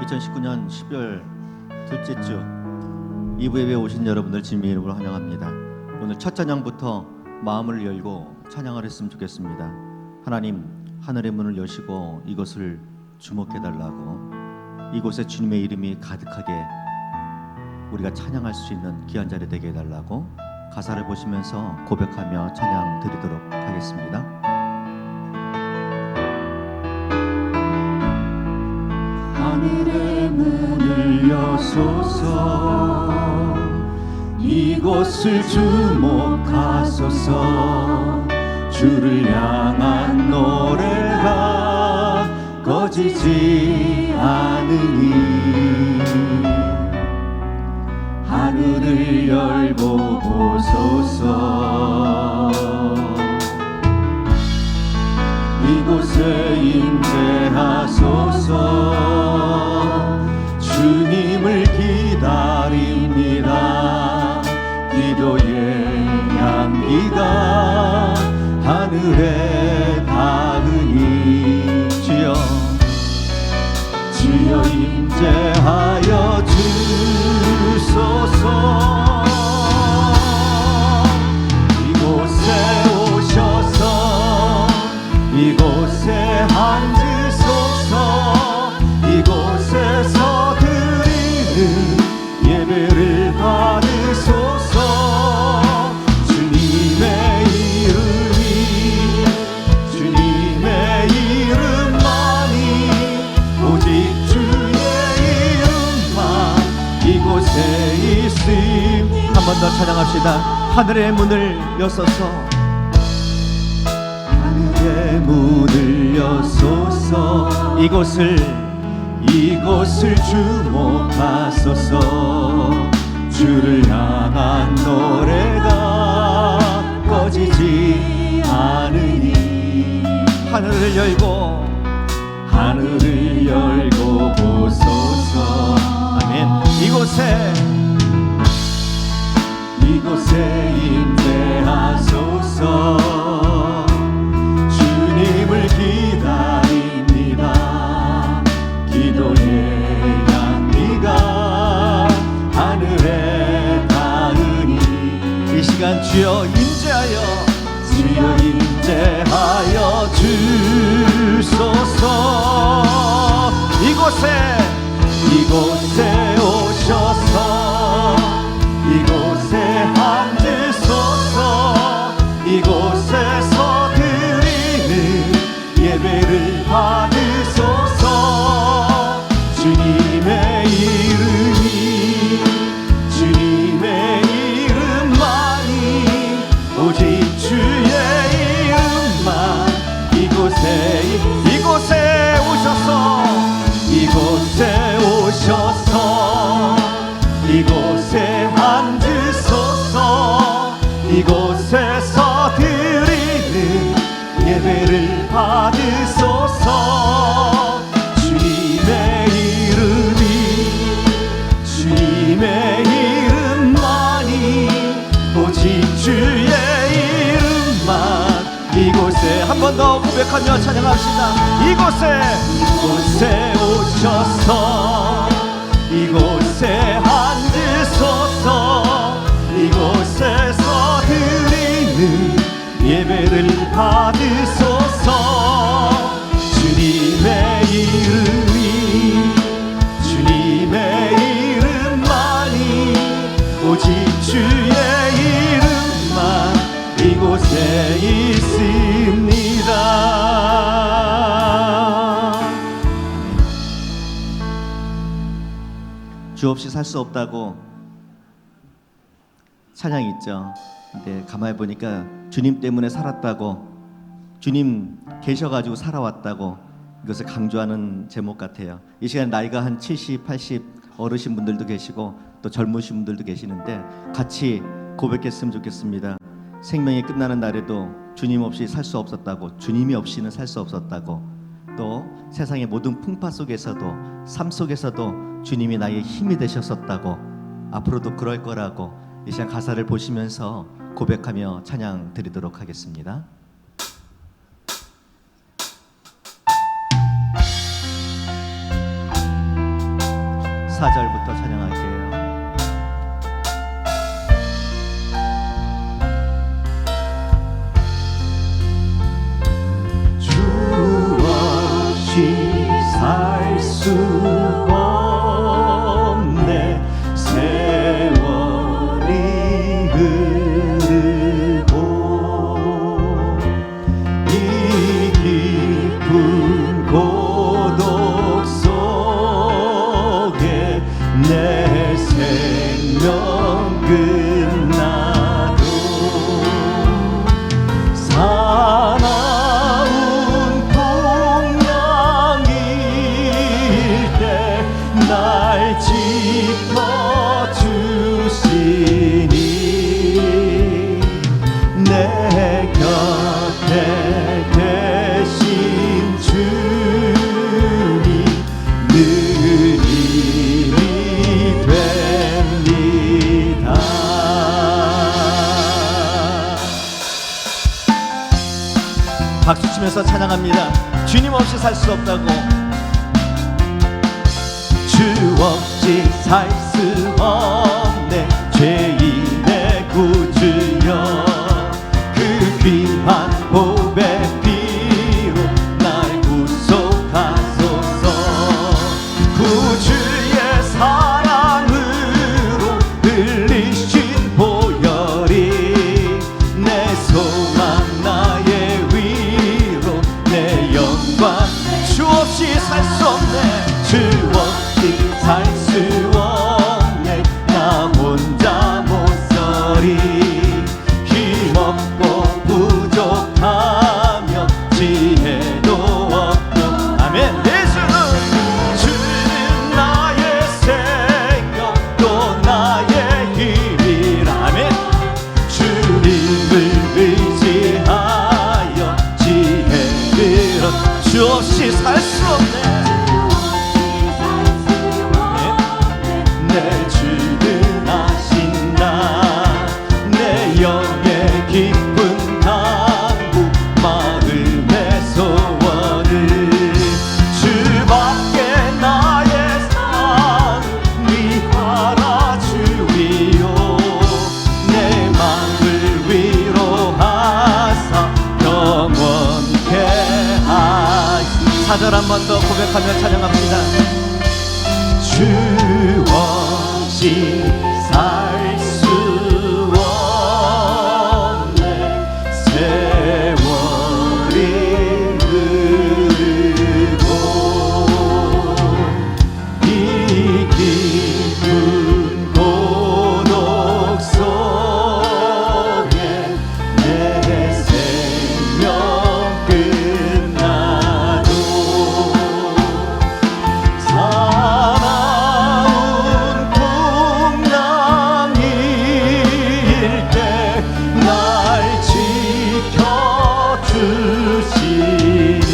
2019년 12월 둘째 주 2부 예배에 오신 여러분들 주님의 이름으로 환영합니다. 오늘 첫 찬양부터 마음을 열고 찬양을 했으면 좋겠습니다. 하나님, 하늘의 문을 여시고 이것을 주목해달라고, 이곳에 주님의 이름이 가득하게 우리가 찬양할 수 있는 귀한 자리 되게 해달라고 가사를 보시면서 고백하며 찬양 드리도록 하겠습니다. 하늘의 문을 여소서, 이곳을 주목하소서. 주를 향한 노래가 꺼지지 않으니 하늘을 열고 보소서. 이곳에 임재하소서. 주님을 기다립니다. 기도의 향기가 하늘에 닿으니 주여 임재하여 주소서. 이곳에 오셔서 이곳에 앉으소서. 이곳에서 드리는 예배를 받으소서. 주님의 이름만이, 오직 주의 이름만 이곳에 있음. 한 번 더 찬양합시다. 하늘의 문을 여소서, 하늘의 문을 여소서. 이곳을 주목하소서. 주를 향한 노래가 꺼지지 않으니 하늘을 열고 보소서. 아멘. 이곳에 임재하소서. 주님을 기다립니다. 기도의 향기가 하늘에 닿으니 이 시간 주여 임재하여 주소서. 이곳에 오셔서 이곳에 앉으소서. 이곳에서 드리는 예배를 받으소서. 주님의 이름만이, 오직 주의 이름만 이곳에 오셔서 이곳에 앉으소서. 이곳에서 드리는 예배를 받으소서. 주님의 이름만이, 오직 주의 이름만 이곳에 한 번 더 고백하며 찬양합시다. 이곳에 오셔서 이곳에 앉으소서. 이곳에서 드리는 예배를 받으소서. 주님의 이름만이, 오직 주의 이름만 이곳에 있습니다. 주 없이 살 수 없다고 찬양이 있죠. 근데 가만히 보니까 주님 때문에 살았다고, 주님 계셔가지고 살아왔다고, 이것을 강조하는 제목 같아요. 이 시간 나이가 한 70, 80 어르신분들도 계시고 또 젊으신 분들도 계시는데 같이 고백했으면 좋겠습니다. 생명이 끝나는 날에도 주님 없이 살 수 없었다고, 주님이 없이는 살 수 없었다고, 또 세상의 모든 풍파 속에서도, 삶 속에서도 주님이 나의 힘이 되셨었다고, 앞으로도 그럴 거라고 이 시간 가사를 보시면서 고백하며 찬양 드리도록 하겠습니다. 4절부터 찬양할게요. 주 없이 살 수 없네. 세월이 흐르고 이 깊은 고독 속에 내 생명 끝나도 사나운 동양일 때 날 지켜주시니 내 곁에 계신 주님 늘 힘이 됩니다. 박수 치면서 찬양합니다. 주님 없이 살 수 없다고. 주 없이 살 수 없네. 죄인의 구주여 그 귀한 보배 피로 날 구속하소서. 구주의 사랑으로 흘리신 보혈이 내 소망 나의 위로 내 영광. 주 없이 살 수 없네. 주 없이 살 수 없네. 나 혼자 못 서리. 힘없고 부족하며 지혜도 없고. 아멘. 주는 나의 생명 또 나의 힘이라. 아멘. 주님을 의지하여 지혜를 주 없이 살 수 없네. 내 주는 아신다. 내 영의 깊은 강구 마음의 소원을 주밖에 나의 삶 위하라 주위요. 내 마음을 위로하사 영원케 하시. 4절 한 번 더 고백하며 찬양합니다. 주 없이 살 수 없네. 세월이 흐르고 이 깊은 고독 속에 내 생명 끝나도 사나운 동양일 때 날 지켜주시니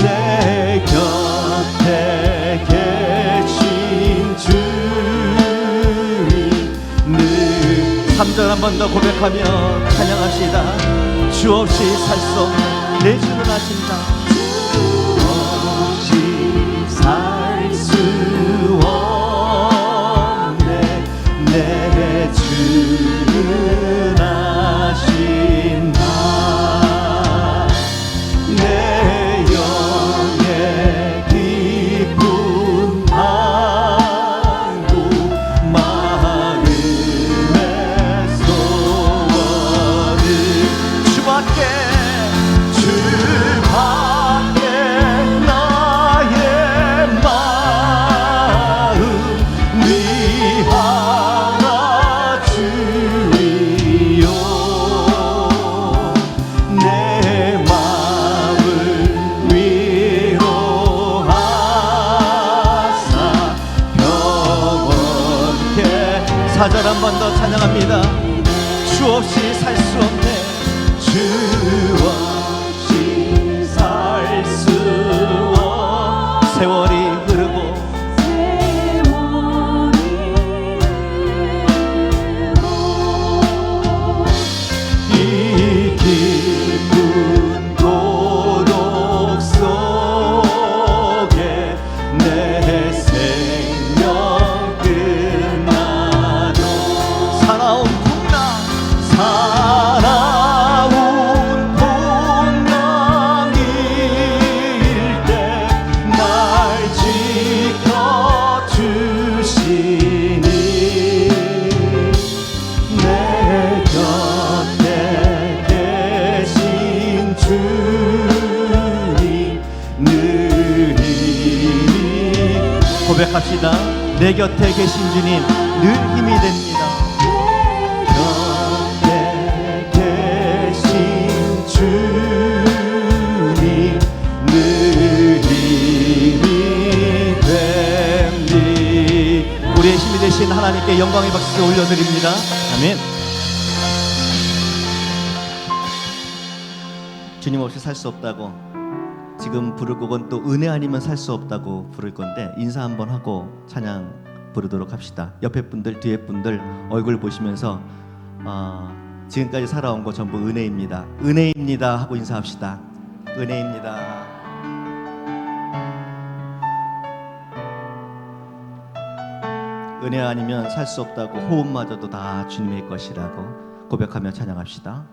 내 곁에 계신 주님 늘. 3절 한 번 더 고백하며 찬양합시다. 주 없이 살 수 없네. 내 주는 아신다. 없이 살 수 없네. 내 주는 아신다. 내 영의 깊은 강구 마음의 소원을 주밖에 나의 마음 위하라 주위요. 내 마음을 위로하사 평온케. 4절 한 번 더 찬양합니다. 주 없이 살 수 없네. 주 없이 살 수 없네. 세월이 흐르고 이 깊은 고독 속에 내 고백합시다. 내 곁에 계신 주님 늘 힘이 됩니다. 곁에 계신 주님 늘 힘이 됩니. 우리의 힘이 되신 하나님께 영광의 박수 올려드립니다. 아멘. 주님 없이 살 수 없다고 지금 부를 곡은 또 은혜 아니면 살 수 없다고 부를 건데 인사 한번 하고 찬양 부르도록 합시다. 옆에 분들 뒤에 분들 얼굴 보시면서 지금까지 살아온 거 전부 은혜입니다. 은혜입니다 하고 인사합시다. 은혜입니다. 은혜 아니면 살 수 없다고 호흡마저도 다 주님의 것이라고 고백하며 찬양합시다.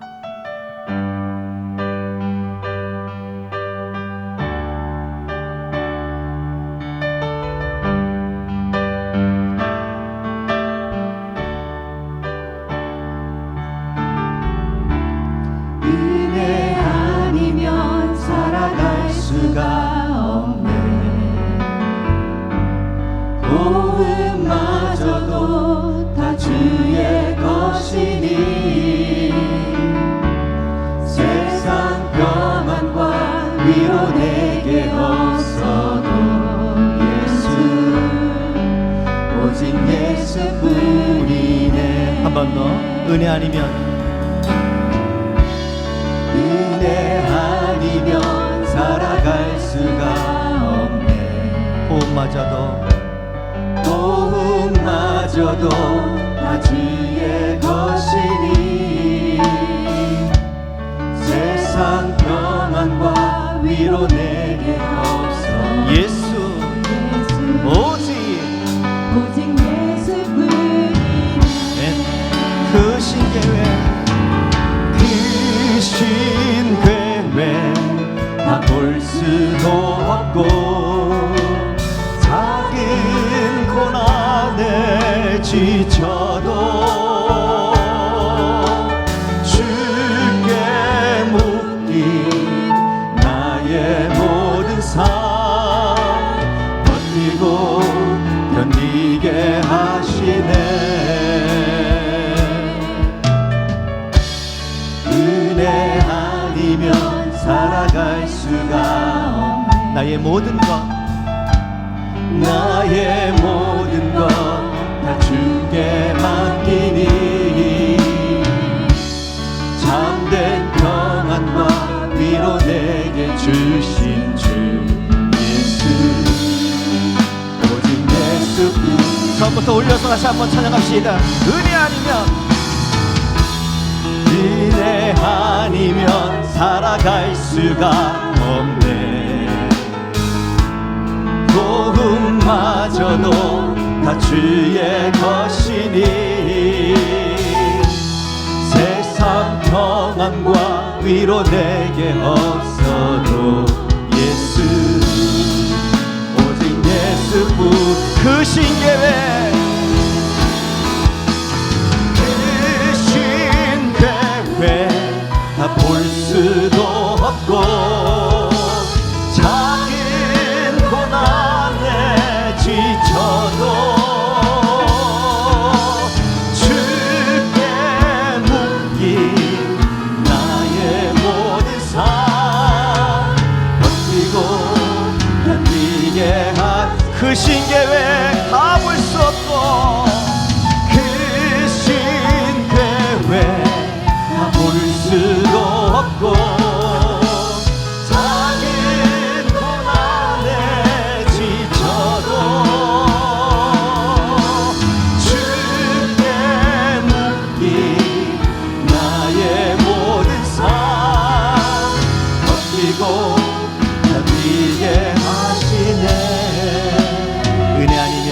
은혜 아니면 살아갈 수가 없네. 호흡마저도 다 주의 것이니 세상 평안과 위로 내게 없어도 예수 오직 예수뿐이네. 한 번 더. 은혜 아니면 은혜 아니면 살아갈 수가 없네. 호흡마저도 호흡마저도 다 주의 것이니 세상 평안과 위로 내게 없어 예수 오직 예수뿐이네. 그 신계회 그 신괴회 다 볼 수도 없고 작은 고난에 지쳐도 주께 묻기 나의 모든 삶 버티고 견디게 하시네. 은혜 아니면 살아갈 수가 없네. 나의 모든 것 나의 모든 것 다 주께 맡기니 참된 평안과 위로 내게 주신 주 예수 오직 예수뿐. 처음부터 올려서 다시 한번 찬양합시다. 은혜 아니면 은혜 아니면 살아갈 수가 없네. 호흡마저도 다 주의 것이니 세상 평안과 위로 내게 없어도 예수 오직 예수뿐. 그 신계회 다 볼 수도 없고 작은 고난에 지쳐도 주께 묻기 나의 모든 삶 버티고 견디게 한 그 신계회 다 볼 수 없고 그 신괴회 다 볼 수도 없고 작은 고난에 지쳐도 주께 묻기 나의 모든 삶 버티고 견디게 하시네. 은혜 아니면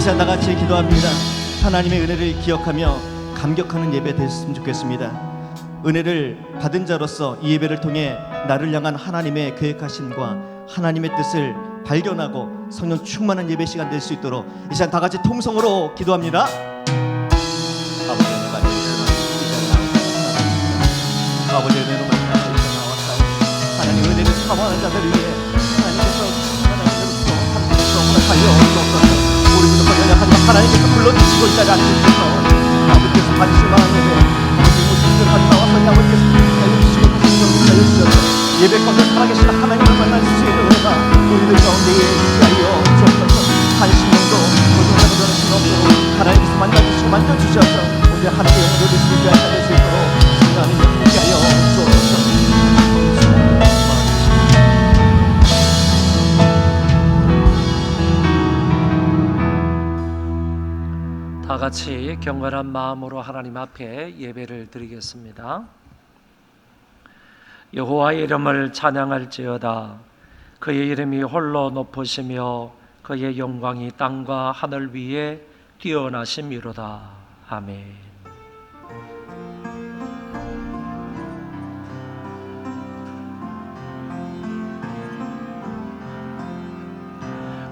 시간 다 같이 기도합니다. 하나님의 은혜를 기억하며 감격하는 예배 됐으면 좋겠습니다. 은혜를 받은 자로서 이 예배를 통해 나를 향한 하나님의 계획하심과 하나님의 뜻을 발견하고 성령 충만한 예배 시간 될 수 있도록 이 시간 다 같이 통성으로 기도합니다. 아버지의 은혜로 만나서 나왔다. 하나님 은혜를 사모하는 자들 위해 하나님께서 하나님께서 하나님께서 달려오소서. 우리부터 연약하지만 하나님께서 불러주시고 이 자리에 앉으셔서 아버지께서 관심하는 예배 아버지 모습을 가지고 나와서 아버지께서 달려주시고 달려주셔서 예배 가운데 살아계신 하나님을 만날 수 있는 은혜가 우리들 가운데 있하여 주옵소서. 한 심령도 고통하고 저는 심령도 하나님께서 만나주시고 만져주셔서 우리 하나님의 영혼을 드시기 위하여 살릴 수 있도록 하나님 함께하여 주옵소서. 다 같이 경건한 마음으로 하나님 앞에 예배를 드리겠습니다. 여호와의 이름을 찬양할지어다. 그의 이름이 홀로 높으시며 그의 영광이 땅과 하늘 위에 뛰어나심이로다. 아멘.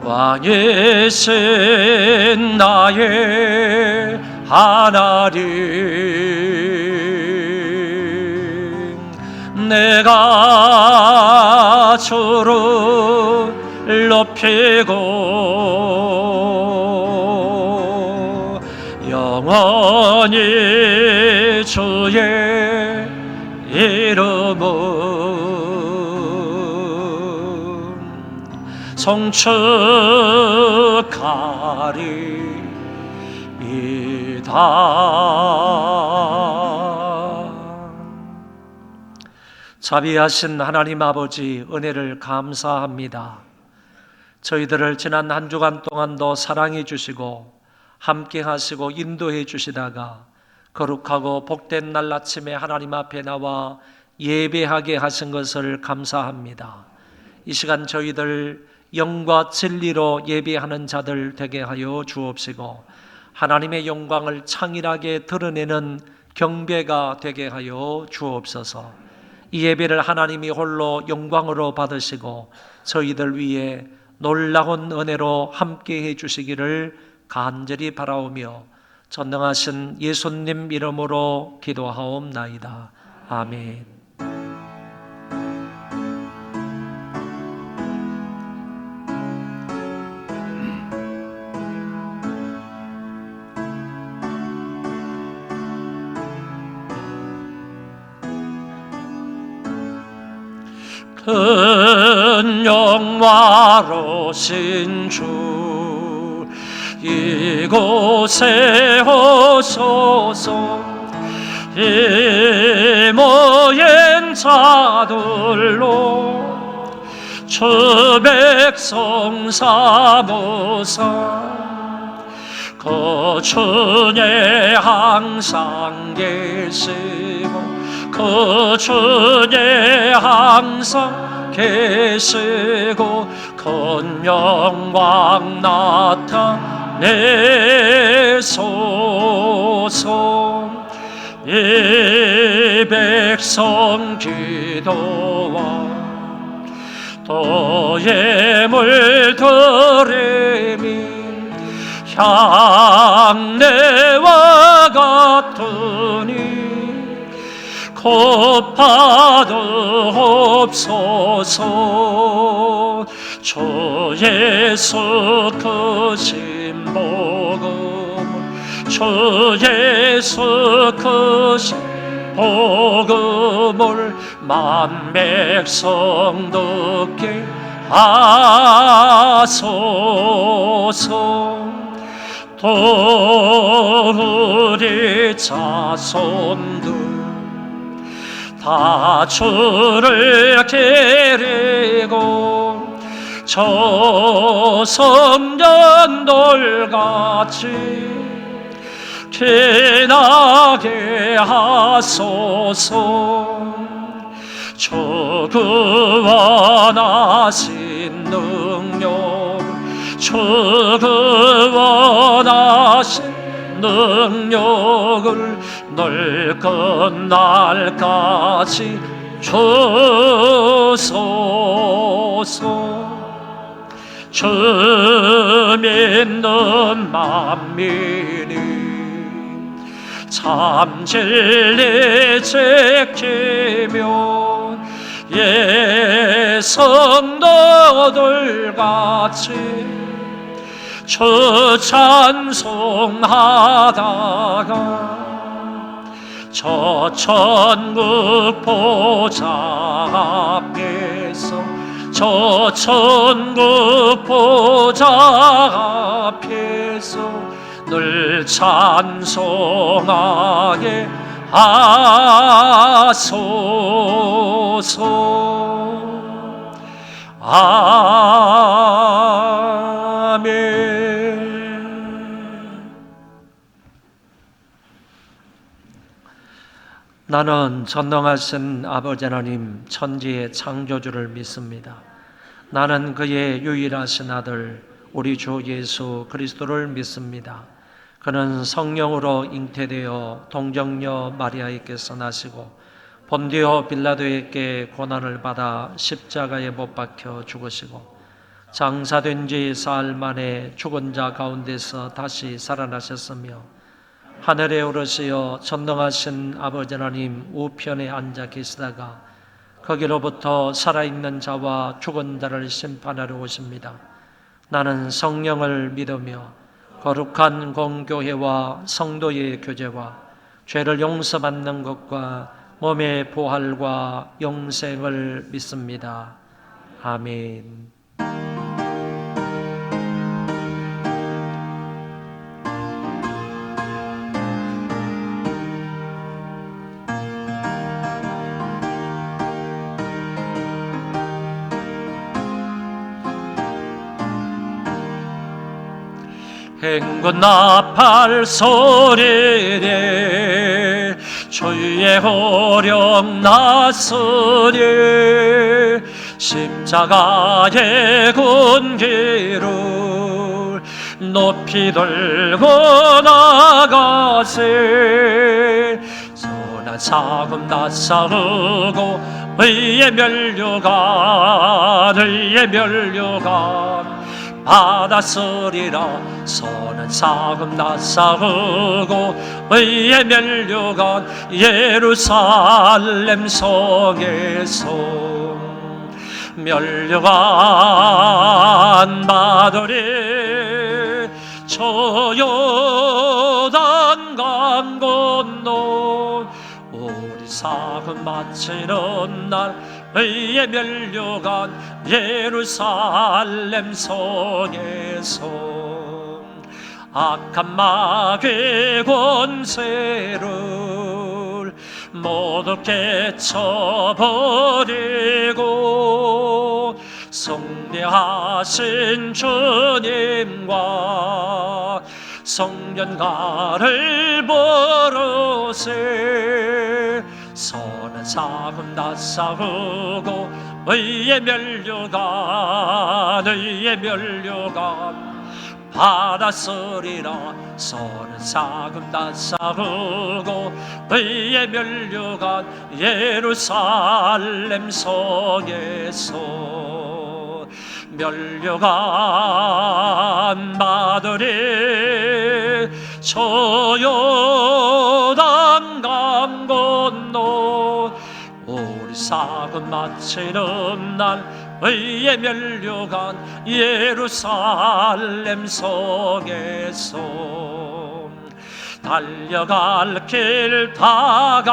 왕이신 나의 하나님, 내가 주를 높이고 영원히 주의 이름을 송축하리이다. 자비하신 하나님 아버지, 은혜를 감사합니다. 저희들을 지난 한 주간 동안도 사랑해 주시고 함께 하시고 인도해 주시다가 거룩하고 복된 날 아침에 하나님 앞에 나와 예배하게 하신 것을 감사합니다. 이 시간 저희들 영과 진리로 예배하는 자들 되게 하여 주옵시고 하나님의 영광을 창일하게 드러내는 경배가 되게 하여 주옵소서. 이 예배를 하나님이 홀로 영광으로 받으시고 저희들 위해 놀라운 은혜로 함께 해주시기를 간절히 바라오며 전능하신 예수님 이름으로 기도하옵나이다. 아멘. 큰 영화로신 주 이곳에 오소서. 이 모인 자들로 주 백성 삼으사 그 주에 항상 계시고 그 주에 항상 계시고 큰 영광 나타내소서. 이 백성 기도와 또 예물드림이 향내와 같으니 곱하옵소서. 주 예수 크신 복음을 주 예수 크신 복음을 만 백성 듣게 하소서. 또 우리 자손들 다 주를 기리고 저 성년돌같이 기나게 하소서. 주 구원하신 능력 주 구원 능력을 늘 끝날까지 주소서. 주 믿는 만민이 참 진리 지키며 예 성도들 같이 주 찬송하다가 저 천국 보좌 앞에서 저 천국 보좌 앞에서 늘 찬송하게 하소서. 아멘. 나는 전능하신 아버지 하나님 천지의 창조주를 믿습니다. 나는 그의 유일하신 아들 우리 주 예수 그리스도를 믿습니다. 그는 성령으로 잉태되어 동정녀 마리아에게서 나시고 본디오 빌라도에게 고난을 받아 십자가에 못 박혀 죽으시고 장사된 지 사흘 만에 죽은 자 가운데서 다시 살아나셨으며 하늘에 오르시어 전능하신 아버지 하나님 우편에 앉아 계시다가 거기로부터 살아있는 자와 죽은 자를 심판하러 오십니다. 나는 성령을 믿으며 거룩한 공교회와 성도의 교제와 죄를 용서받는 것과 몸의 부활과 영생을 믿습니다. 아멘. 행군 나팔 소리에 주의 호령 났으니 십자가의 군기를 높이 들고 나가세. 선한 사금 다 싸우고 의의 멸류관 의의 멸류관 받았으리라. 선한 사금 다 싸우고 의의 멸류관 예루살렘 성에서 멸류관 받으리. 저 요단강 건너 우리 사금 바치는 날 의의 멸류관 예루살렘 성에서 악한 마귀 권세를 모두 깨쳐버리고 성대하신 주님과 성전가를 부르세. 선한 사금 다 싸우고 의의 멸류관 의의 멸류관 받았으리라. 선한 사금 다 싸우고 의의 멸류관 예루살렘 성에서 멸류관 받으리. 저 요단강 건너 우리 사금 바치는 날 의의 멸류관 예루살렘 성에서 달려갈 길 다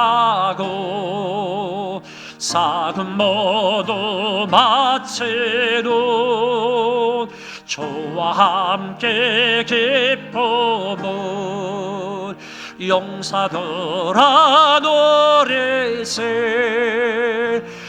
가고 사금 모두 마치고 주와 함께 기쁨을 용사들아 노래세.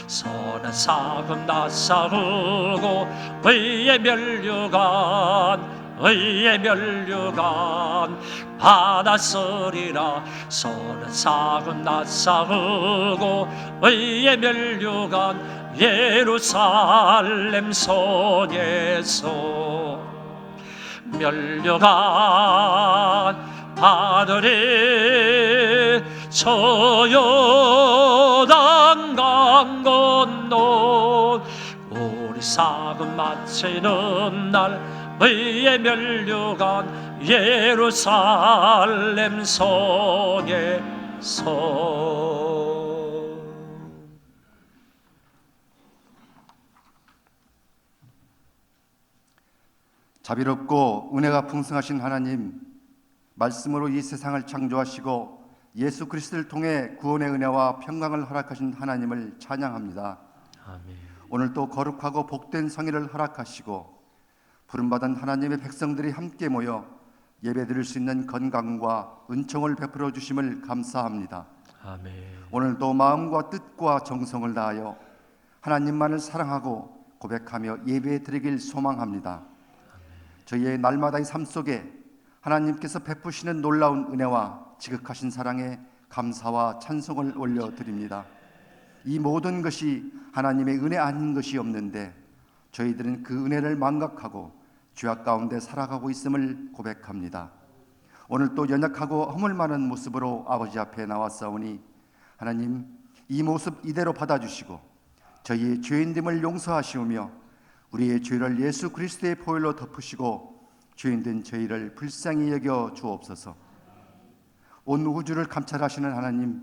선한 사금 다 싸우고 의의 멸류관 의의 멸류관 받았으리라. 선한 사금 다 싸우고 의의 멸류관 예루살렘 성에서 멸류관 하늘이 저 요단 강 건너 우리 사금 마치는 날 의의 면류관 예루살렘 성에서 자비롭고 은혜가 풍성하신 하나님, 말씀으로 이 세상을 창조하시고 예수 그리스도를 통해 구원의 은혜와 평강을 허락하신 하나님을 찬양합니다. 아멘. 오늘 또 거룩하고 복된 성회를 허락하시고 부름받은 하나님의 백성들이 함께 모여 예배드릴 수 있는 건강과 은총을 베풀어 주심을 감사합니다. 아멘. 오늘도 마음과 뜻과 정성을 다하여 하나님만을 사랑하고 고백하며 예배드리길 소망합니다. 저희의 날마다의 삶 속에 하나님께서 베푸시는 놀라운 은혜와 지극하신 사랑에 감사와 찬송을 올려드립니다. 이 모든 것이 하나님의 은혜 아닌 것이 없는데 저희들은 그 은혜를 망각하고 죄악 가운데 살아가고 있음을 고백합니다. 오늘 또 연약하고 허물 많은 모습으로 아버지 앞에 나왔사오니 하나님, 이 모습 이대로 받아주시고 저희의 죄인됨을 용서하시오며 우리의 죄를 예수 그리스도의 보혈로 덮으시고 죄인된 저희를 불쌍히 여겨 주옵소서. 온 우주를 감찰하시는 하나님,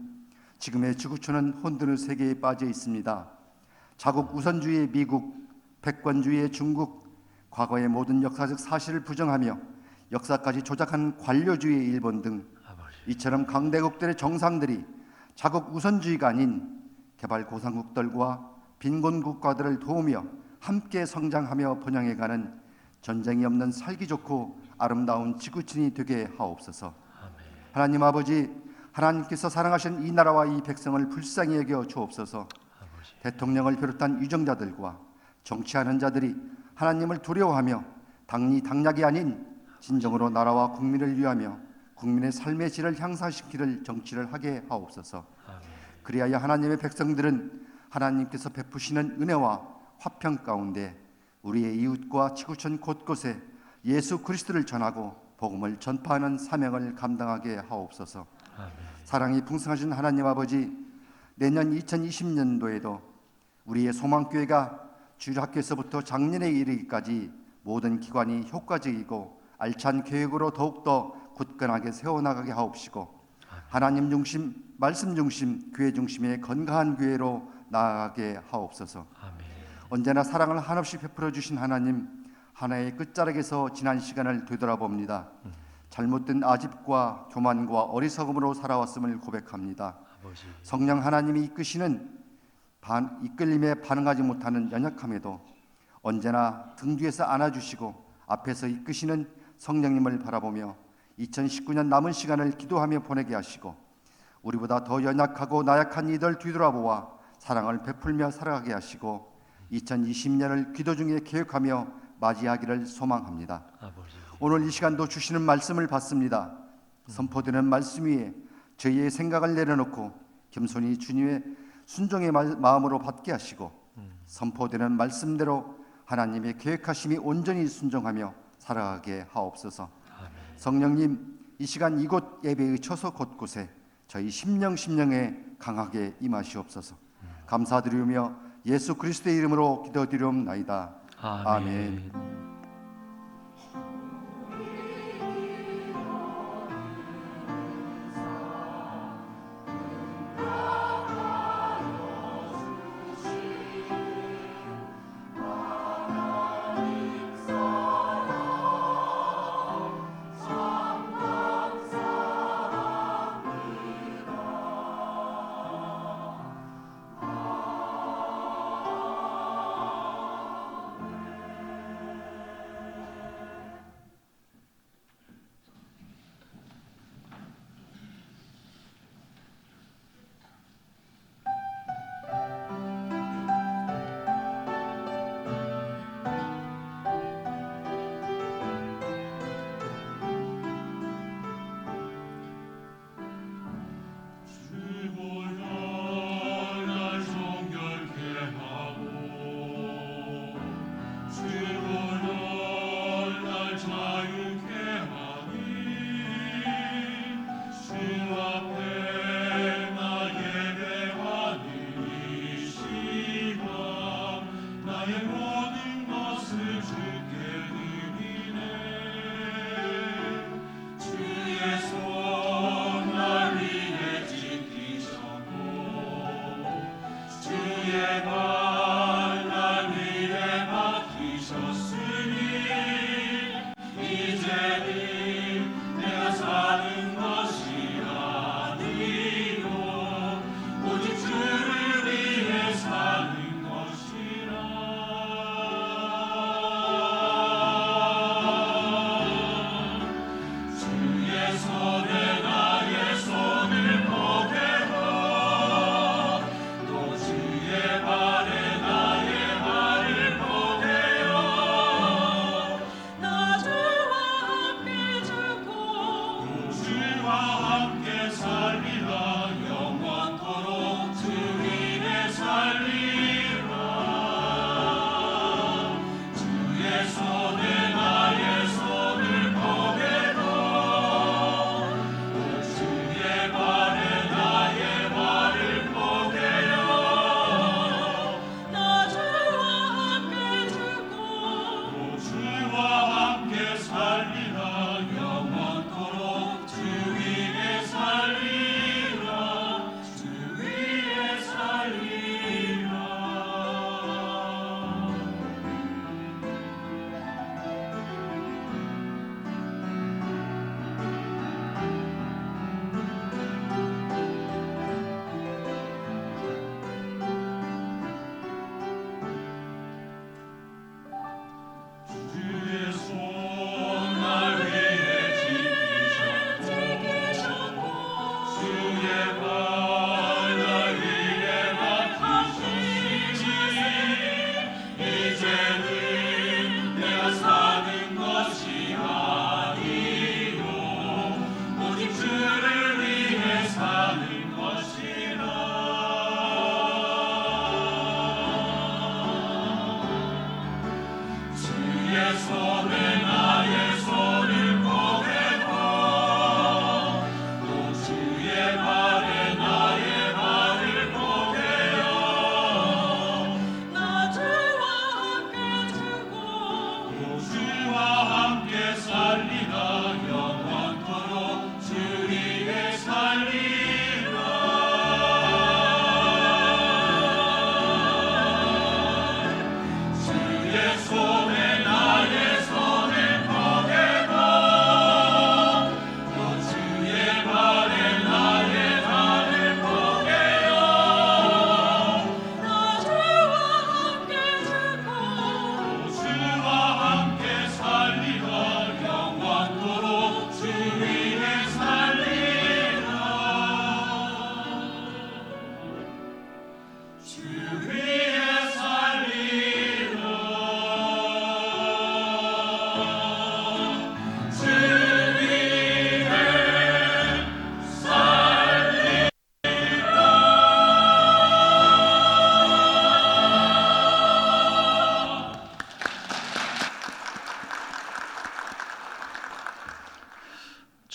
지금의 지구촌은 혼돈의 세계에 빠져 있습니다. 자국 우선주의의 미국, 패권주의의 중국, 과거의 모든 역사적 사실을 부정하며 역사까지 조작한 관료주의의 일본 등 이처럼 강대국들의 정상들이 자국 우선주의가 아닌 개발고상국들과 빈곤 국가들을 도우며 함께 성장하며 번영해가는 전쟁이 없는 살기 좋고 아름다운 지구촌이 되게 하옵소서. 하나님 아버지, 하나님께서 사랑하신 이 나라와 이 백성을 불쌍히 여겨 주옵소서. 대통령을 비롯한 유정자들과 정치하는 자들이 하나님을 두려워하며 당락이 아닌 진정으로 나라와 국민을 위하며 국민의 삶의 질을 향상시키는 정치를 하게 하옵소서. 그리하여 하나님의 백성들은 하나님께서 베푸시는 은혜와 화평 가운데 우리의 이웃과 지구촌 곳곳에 예수 그리스도를 전하고 복음을 전파하는 사명을 감당하게 하옵소서. 사랑이 풍성하신 하나님 아버지, 내년 2020년도에도 우리의 소망교회가 주일학교에서부터 작년에 이르기까지 모든 기관이 효과적이고 알찬 계획으로 더욱더 굳건하게 세워나가게 하옵시고 하나님 중심, 말씀 중심, 교회 중심의 건강한 교회로 나아가게 하옵소서. 언제나 사랑을 한없이 베풀어 주신 하나님, 하나의 끝자락에서 지난 시간을 되돌아봅니다. 잘못된 아집과 교만과 어리석음으로 살아왔음을 고백합니다. 성령 하나님이 이끄시는 이끌림에 반응하지 못하는 연약함에도 언제나 등 뒤에서 안아주시고 앞에서 이끄시는 성령님을 바라보며 2019년 남은 시간을 기도하며 보내게 하시고 우리보다 더 연약하고 나약한 이들 뒤돌아보아 사랑을 베풀며 살아가게 하시고 2020년을 기도 중에 계획하며 맞이하기를 소망합니다. 오늘 이 시간도 주시는 말씀을 받습니다. 선포되는 말씀 위에 저희의 생각을 내려놓고 겸손히 주님의 순종의 마음으로 받게 하시고 선포되는 말씀대로 하나님의 계획하심이 온전히 순종하며 살아가게 하옵소서. 성령님, 이 시간 이곳 예배의 처소 곳곳에 저희 심령에 강하게 임하시옵소서. 감사드리며 예수 그리스도의 이름으로 기도드리옵나이다. 아멘.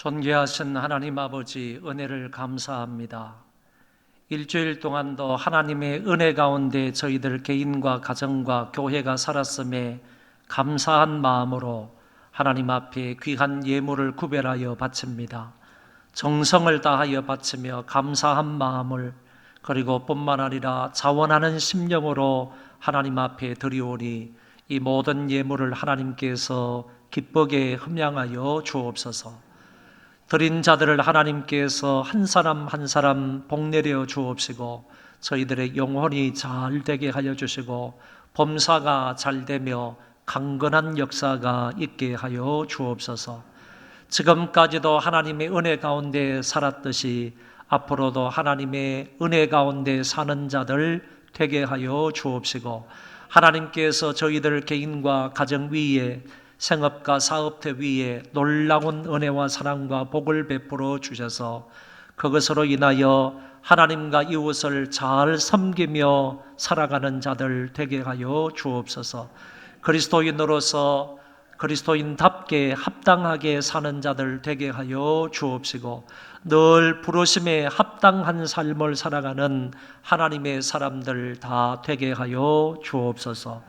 존귀하신 하나님 아버지, 은혜를 감사합니다. 일주일 동안도 하나님의 은혜 가운데 저희들 개인과 가정과 교회가 살았음에 감사한 마음으로 하나님 앞에 귀한 예물을 구별하여 바칩니다. 정성을 다하여 바치며 감사한 마음을, 그리고 뿐만 아니라 자원하는 심령으로 하나님 앞에 드리오니 이 모든 예물을 하나님께서 기쁘게 흠양하여 주옵소서. 드린 자들을 하나님께서 한 사람 한 사람 복내려 주옵시고, 저희들의 영혼이 잘 되게 하여 주시고, 범사가 잘 되며 강건한 역사가 있게 하여 주옵소서. 지금까지도 하나님의 은혜 가운데 살았듯이 앞으로도 하나님의 은혜 가운데 사는 자들 되게 하여 주옵시고, 하나님께서 저희들 개인과 가정 위에, 생업과 사업체 위에 놀라운 은혜와 사랑과 복을 베풀어 주셔서 그것으로 인하여 하나님과 이웃을 잘 섬기며 살아가는 자들 되게 하여 주옵소서. 그리스도인으로서 그리스도인답게 합당하게 사는 자들 되게 하여 주옵시고, 늘 부르심에 합당한 삶을 살아가는 하나님의 사람들 다 되게 하여 주옵소서.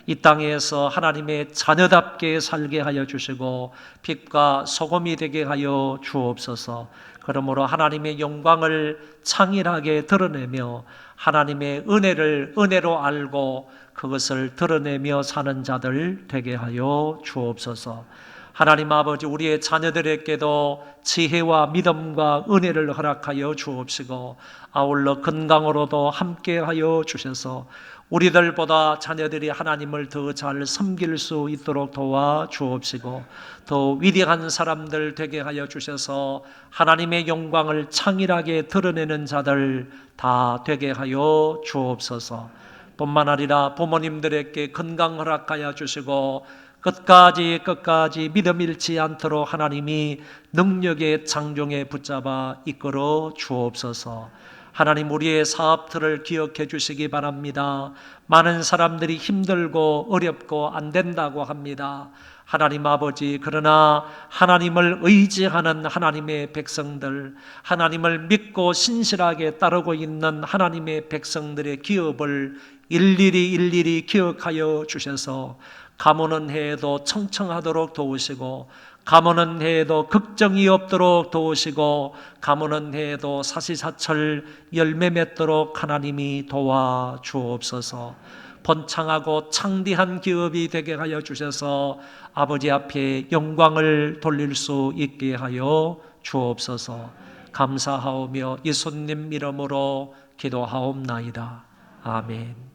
이 땅에서 하나님의 자녀답게 살게 하여 주시고 빛과 소금이 되게 하여 주옵소서. 그러므로 하나님의 영광을 창일하게 드러내며 하나님의 은혜를 은혜로 알고 그것을 드러내며 사는 자들 되게 하여 주옵소서. 하나님 아버지, 우리의 자녀들에게도 지혜와 믿음과 은혜를 허락하여 주옵시고, 아울러 건강으로도 함께하여 주셔서 우리들보다 자녀들이 하나님을 더 잘 섬길 수 있도록 도와 주옵시고, 더 위대한 사람들 되게 하여 주셔서 하나님의 영광을 창일하게 드러내는 자들 다 되게 하여 주옵소서. 뿐만 아니라 부모님들에게 건강 허락하여 주시고 끝까지 믿음 잃지 않도록 하나님이 능력의 장종에 붙잡아 이끌어 주옵소서. 하나님, 우리의 사업들을 기억해 주시기 바랍니다. 많은 사람들이 힘들고 어렵고 안 된다고 합니다. 하나님 아버지, 그러나 하나님을 의지하는 하나님의 백성들, 하나님을 믿고 신실하게 따르고 있는 하나님의 백성들의 기업을 일일이 기억하여 주셔서 가무는 해에도 청청하도록 도우시고, 가무는 해에도 걱정이 없도록 도우시고, 가무는 해에도 사시사철 열매 맺도록 하나님이 도와 주옵소서. 번창하고 창대한 기업이 되게 하여 주셔서 아버지 앞에 영광을 돌릴 수 있게 하여 주옵소서. 감사하오며 예수님 이름으로 기도하옵나이다. 아멘.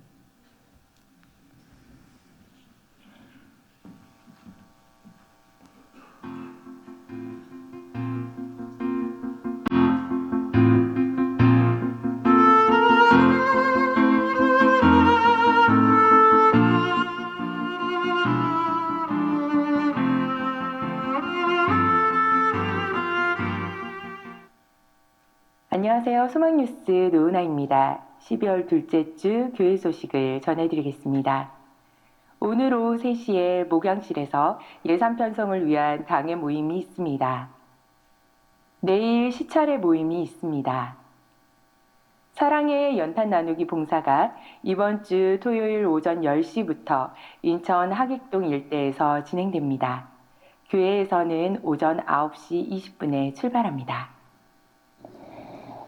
안녕하세요. 소망뉴스 노은아입니다. 12월 둘째 주 교회 소식을 전해드리겠습니다. 오늘 오후 3시에 목양실에서 예산 편성을 위한 당회 모임이 있습니다. 내일 시차례 모임이 있습니다. 사랑의 연탄 나누기 봉사가 이번 주 토요일 오전 10시부터 인천 하객동 일대에서 진행됩니다. 교회에서는 오전 9시 20분에 출발합니다.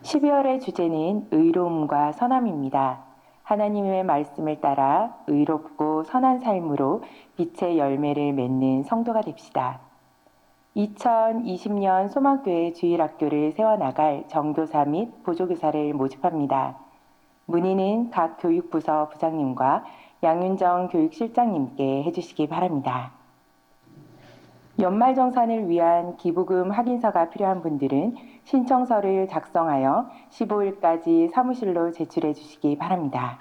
12월의 주제는 의로움과 선함입니다. 하나님의 말씀을 따라 의롭고 선한 삶으로 빛의 열매를 맺는 성도가 됩시다. 2020년 소망교회 주일학교를 세워나갈 정교사 및 보조교사를 모집합니다. 문의는 각 교육부서 부장님과 양윤정 교육실장님께 해주시기 바랍니다. 연말정산을 위한 기부금 확인서가 필요한 분들은 신청서를 작성하여 15일까지 사무실로 제출해 주시기 바랍니다.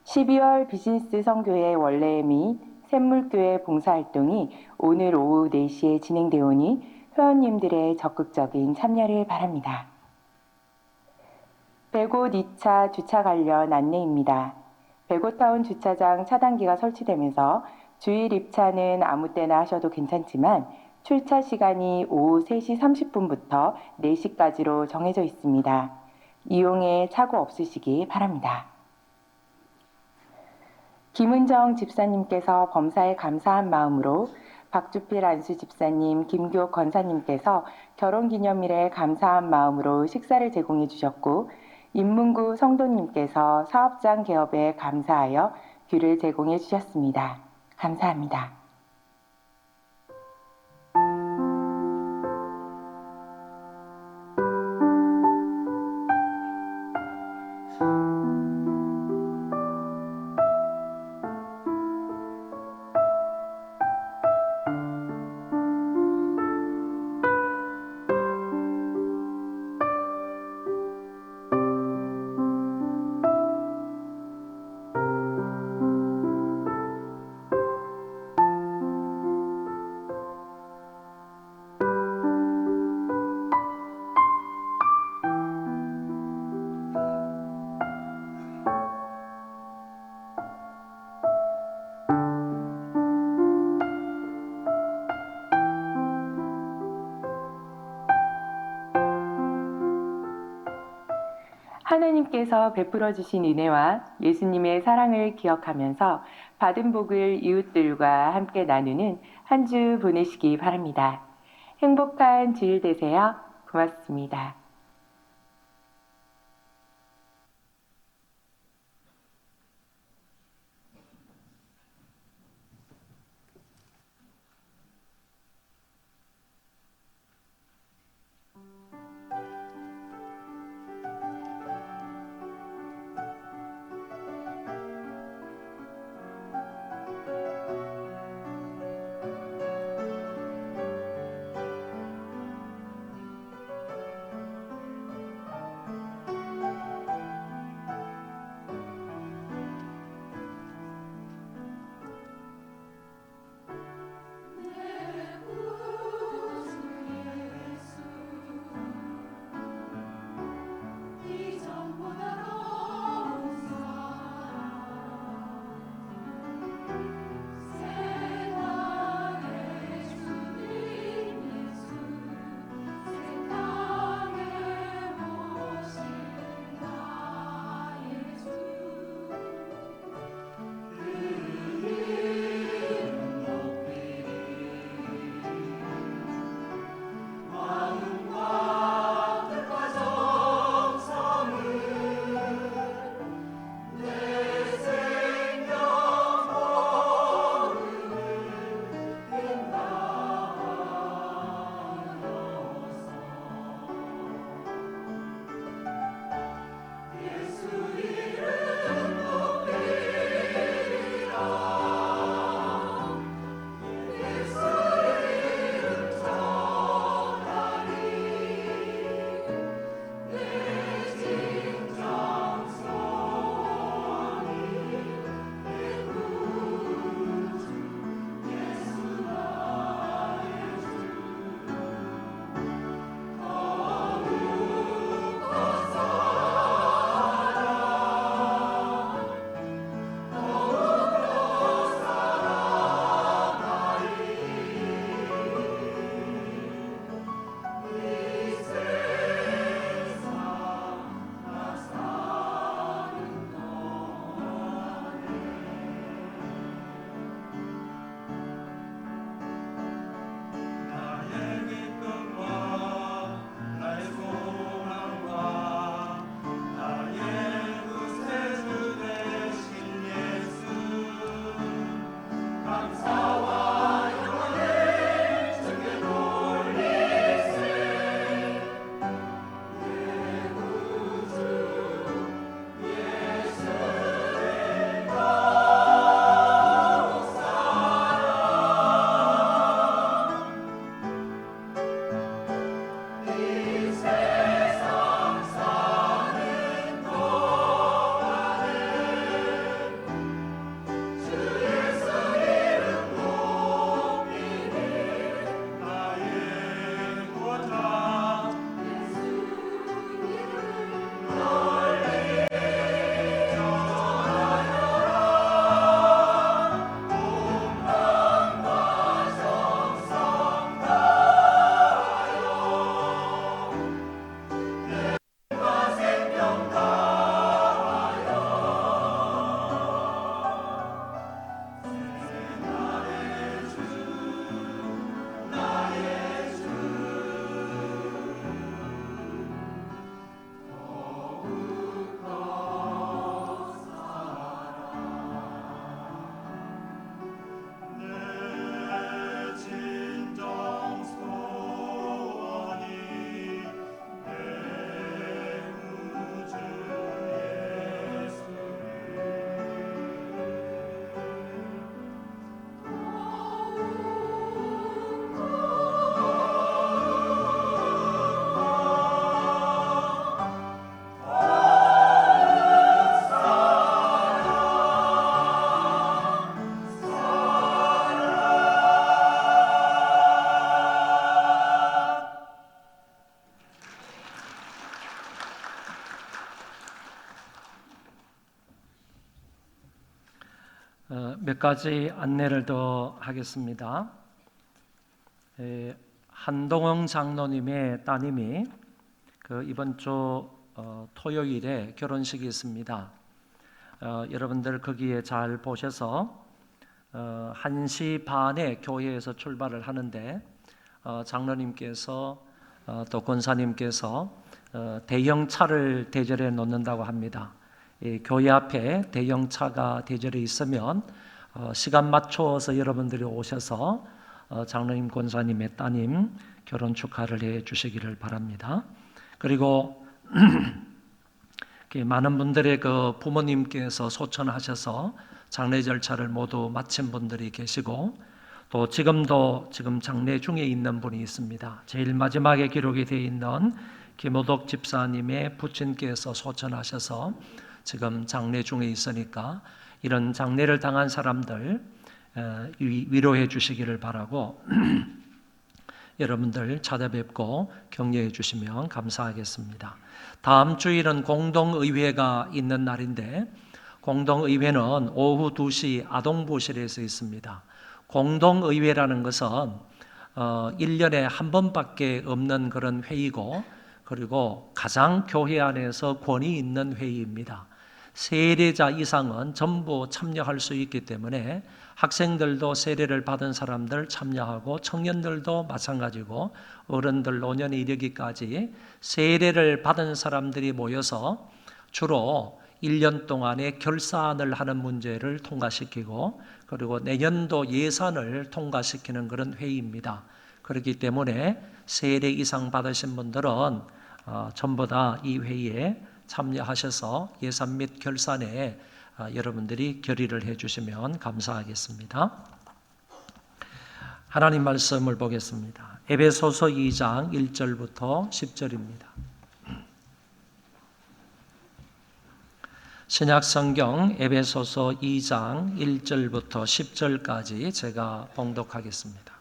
12월 비즈니스 선교회 원래 및 샘물교회 봉사활동이 오늘 오후 4시에 진행되오니 회원님들의 적극적인 참여를 바랍니다. 100곳 2차 주차 관련 안내입니다. 100곳타운 주차장 차단기가 설치되면서 주일 입차는 아무 때나 하셔도 괜찮지만 출차 시간이 오후 3시 30분부터 4시까지로 정해져 있습니다. 이용에 착오 없으시기 바랍니다. 김은정 집사님께서 범사에 감사한 마음으로 박주필 안수 집사님, 김교옥 권사님께서 결혼기념일에 감사한 마음으로 식사를 제공해 주셨고 인문구 성도님께서 사업장 개업에 감사하여 귤을 제공해 주셨습니다. 감사합니다. 하나님께서 베풀어 주신 은혜와 예수님의 사랑을 기억하면서 받은 복을 이웃들과 함께 나누는 한 주 보내시기 바랍니다. 행복한 주일 되세요. 고맙습니다. 몇 가지 안내를 더 하겠습니다. 한동영 장로님의 따님이 이번 주 토요일에 결혼식이 있습니다. 여러분들 거기에 잘 보셔서 1시 반에 교회에서 출발을 하는데 장로님께서 또 권사님께서 대형 차를 대절해 놓는다고 합니다. 교회 앞에 대형 차가 대절해 있으면 시간 맞춰서 여러분들이 오셔서 장로님 권사님의 따님 결혼 축하를 해 주시기를 바랍니다. 그리고 많은 분들의 부모님께서 소천하셔서 장례 절차를 모두 마친 분들이 계시고 또 지금 장례 중에 있는 분이 있습니다. 제일 마지막에 기록이 되어 있는 김호덕 집사님의 부친께서 소천하셔서 지금 장례 중에 있으니까 이런 장례를 당한 사람들 위로해 주시기를 바라고 여러분들 찾아뵙고 격려해 주시면 감사하겠습니다. 다음 주일은 공동의회가 있는 날인데 공동의회는 오후 2시 아동부실에서 있습니다. 공동의회라는 것은 1년에 한 번밖에 없는 그런 회의고 그리고 가장 교회 안에서 권위 있는 회의입니다. 세례자 이상은 전부 참여할 수 있기 때문에 학생들도 세례를 받은 사람들 참여하고 청년들도 마찬가지고 어른들 노년에 이르기까지 세례를 받은 사람들이 모여서 주로 1년 동안의 결산을 하는 문제를 통과시키고 그리고 내년도 예산을 통과시키는 그런 회의입니다. 그렇기 때문에 세례 이상 받으신 분들은 전부 다 이 회의에 참여하셔서 예산 및 결산에 여러분들이 결의를 해주시면 감사하겠습니다. 하나님 말씀을 보겠습니다. 에베소서 2장 1절부터 10절입니다. 신약성경 에베소서 2장 1절부터 10절까지 제가 봉독하겠습니다.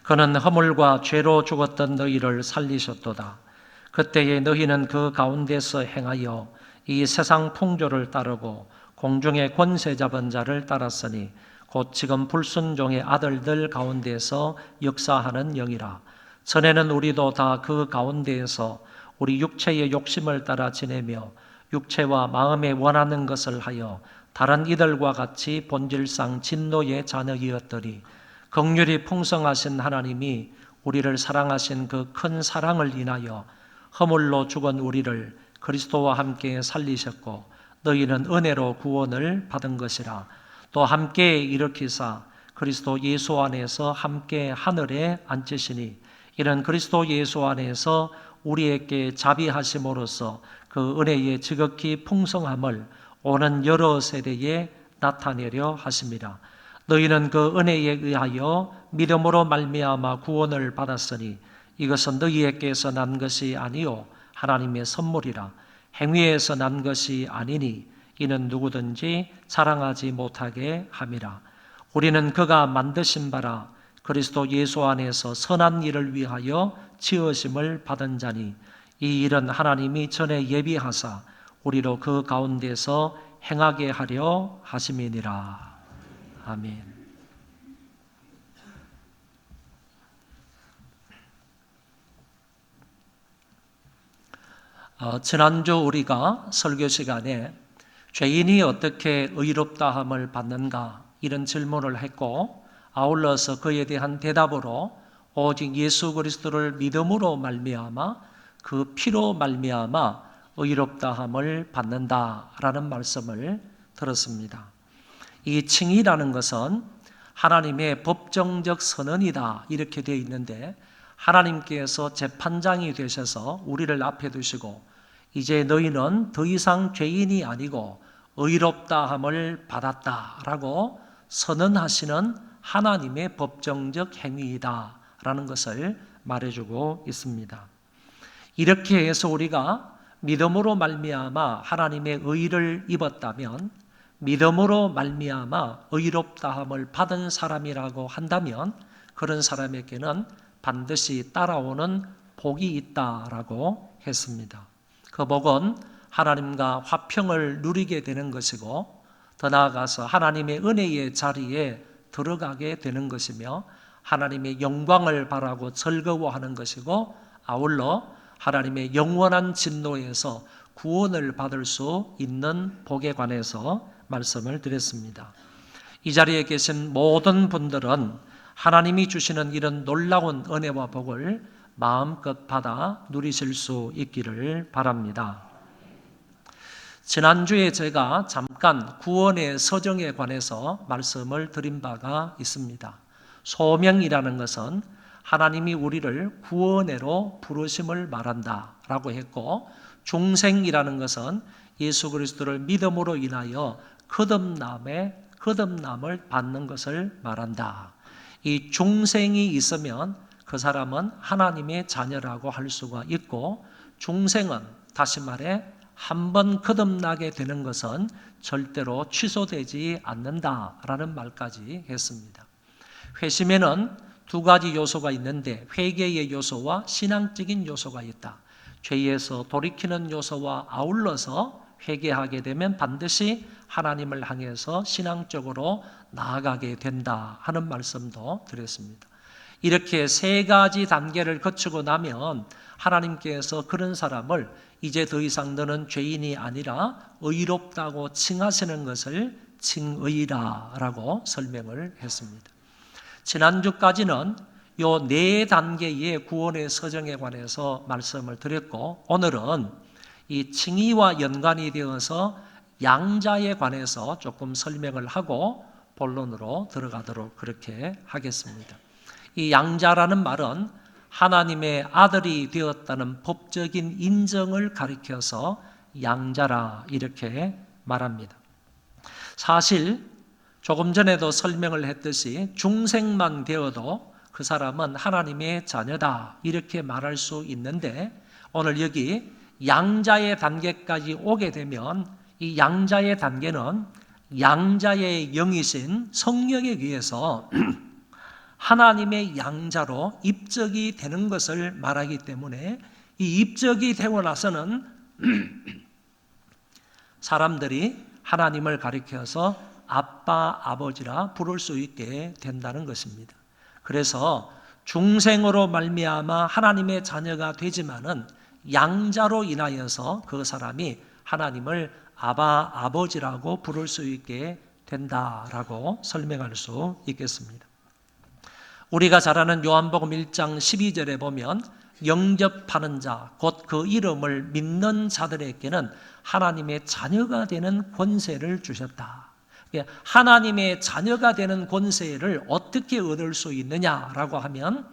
그는 허물과 죄로 죽었던 너희를 살리셨도다. 그때에 너희는 그 가운데서 행하여 이 세상 풍조를 따르고 공중의 권세 잡은 자를 따랐으니 곧 지금 불순종의 아들들 가운데서 역사하는 영이라. 전에는 우리도 다 그 가운데에서 우리 육체의 욕심을 따라 지내며 육체와 마음에 원하는 것을 하여 다른 이들과 같이 본질상 진노의 자녀이었더니 긍휼이 풍성하신 하나님이 우리를 사랑하신 그 큰 사랑을 인하여 허물로 죽은 우리를 그리스도와 함께 살리셨고 너희는 은혜로 구원을 받은 것이라. 또 함께 일으키사 그리스도 예수 안에서 함께 하늘에 앉히시니 이는 그리스도 예수 안에서 우리에게 자비하심으로써 그 은혜의 지극히 풍성함을 오는 여러 세대에 나타내려 하심이라. 너희는 그 은혜에 의하여 믿음으로 말미암아 구원을 받았으니 이것은 너희에게서 난 것이 아니요 하나님의 선물이라. 행위에서 난 것이 아니니 이는 누구든지 자랑하지 못하게 함이라. 우리는 그가 만드신 바라 그리스도 예수 안에서 선한 일을 위하여 지으심을 받은 자니 이 일은 하나님이 전에 예비하사 우리로 그 가운데서 행하게 하려 하심이니라. 아멘. 지난주 우리가 설교 시간에 죄인이 어떻게 의롭다함을 받는가 이런 질문을 했고 아울러서 그에 대한 대답으로 오직 예수 그리스도를 믿음으로 말미암아 그 피로 말미암아 의롭다함을 받는다라는 말씀을 들었습니다. 이 칭의라는 것은 하나님의 법정적 선언이다 이렇게 되어 있는데 하나님께서 재판장이 되셔서 우리를 앞에 두시고 이제 너희는 더 이상 죄인이 아니고 의롭다함을 받았다라고 선언하시는 하나님의 법정적 행위이다라는 것을 말해주고 있습니다. 이렇게 해서 우리가 믿음으로 말미암아 하나님의 의를 입었다면 믿음으로 말미암아 의롭다함을 받은 사람이라고 한다면 그런 사람에게는 반드시 따라오는 복이 있다라고 했습니다. 그 복은 하나님과 화평을 누리게 되는 것이고 더 나아가서 하나님의 은혜의 자리에 들어가게 되는 것이며 하나님의 영광을 바라고 즐거워하는 것이고 아울러 하나님의 영원한 진노에서 구원을 받을 수 있는 복에 관해서 말씀을 드렸습니다. 이 자리에 계신 모든 분들은 하나님이 주시는 이런 놀라운 은혜와 복을 마음껏 받아 누리실 수 있기를 바랍니다. 지난주에 제가 잠깐 구원의 서정에 관해서 말씀을 드린 바가 있습니다. 소명이라는 것은 하나님이 우리를 구원해로 부르심을 말한다라고 했고, 중생이라는 것은 예수 그리스도를 믿음으로 인하여 거듭남을 받는 것을 말한다. 이 중생이 있으면 그 사람은 하나님의 자녀라고 할 수가 있고, 중생은 다시 말해 한 번 거듭나게 되는 것은 절대로 취소되지 않는다라는 말까지 했습니다. 회심에는 두 가지 요소가 있는데 회개의 요소와 신앙적인 요소가 있다. 죄에서 돌이키는 요소와 아울러서 회개하게 되면 반드시 하나님을 향해서 신앙적으로 나아가게 된다 하는 말씀도 드렸습니다. 이렇게 세 가지 단계를 거치고 나면 하나님께서 그런 사람을 이제 더 이상 너는 죄인이 아니라 의롭다고 칭하시는 것을 칭의라라고 설명을 했습니다. 지난주까지는 요 네 단계의 구원의 서정에 관해서 말씀을 드렸고, 오늘은 이 칭의와 연관이 되어서 양자에 관해서 조금 설명을 하고 본론으로 들어가도록 그렇게 하겠습니다. 이 양자라는 말은 하나님의 아들이 되었다는 법적인 인정을 가리켜서 양자라 이렇게 말합니다. 사실 조금 전에도 설명을 했듯이 중생만 되어도 그 사람은 하나님의 자녀다 이렇게 말할 수 있는데, 오늘 여기 양자의 단계까지 오게 되면 이 양자의 단계는 양자의 영이신 성령에 의해서 하나님의 양자로 입적이 되는 것을 말하기 때문에, 이 입적이 되고 나서는 사람들이 하나님을 가리켜서 아빠, 아버지라 부를 수 있게 된다는 것입니다. 그래서 중생으로 말미암아 하나님의 자녀가 되지만은 양자로 인하여서 그 사람이 하나님을 아바, 아버지라고 부를 수 있게 된다라고 설명할 수 있겠습니다. 우리가 잘 아는 요한복음 1장 12절에 보면 영접하는 자, 곧 그 이름을 믿는 자들에게는 하나님의 자녀가 되는 권세를 주셨다. 하나님의 자녀가 되는 권세를 어떻게 얻을 수 있느냐라고 하면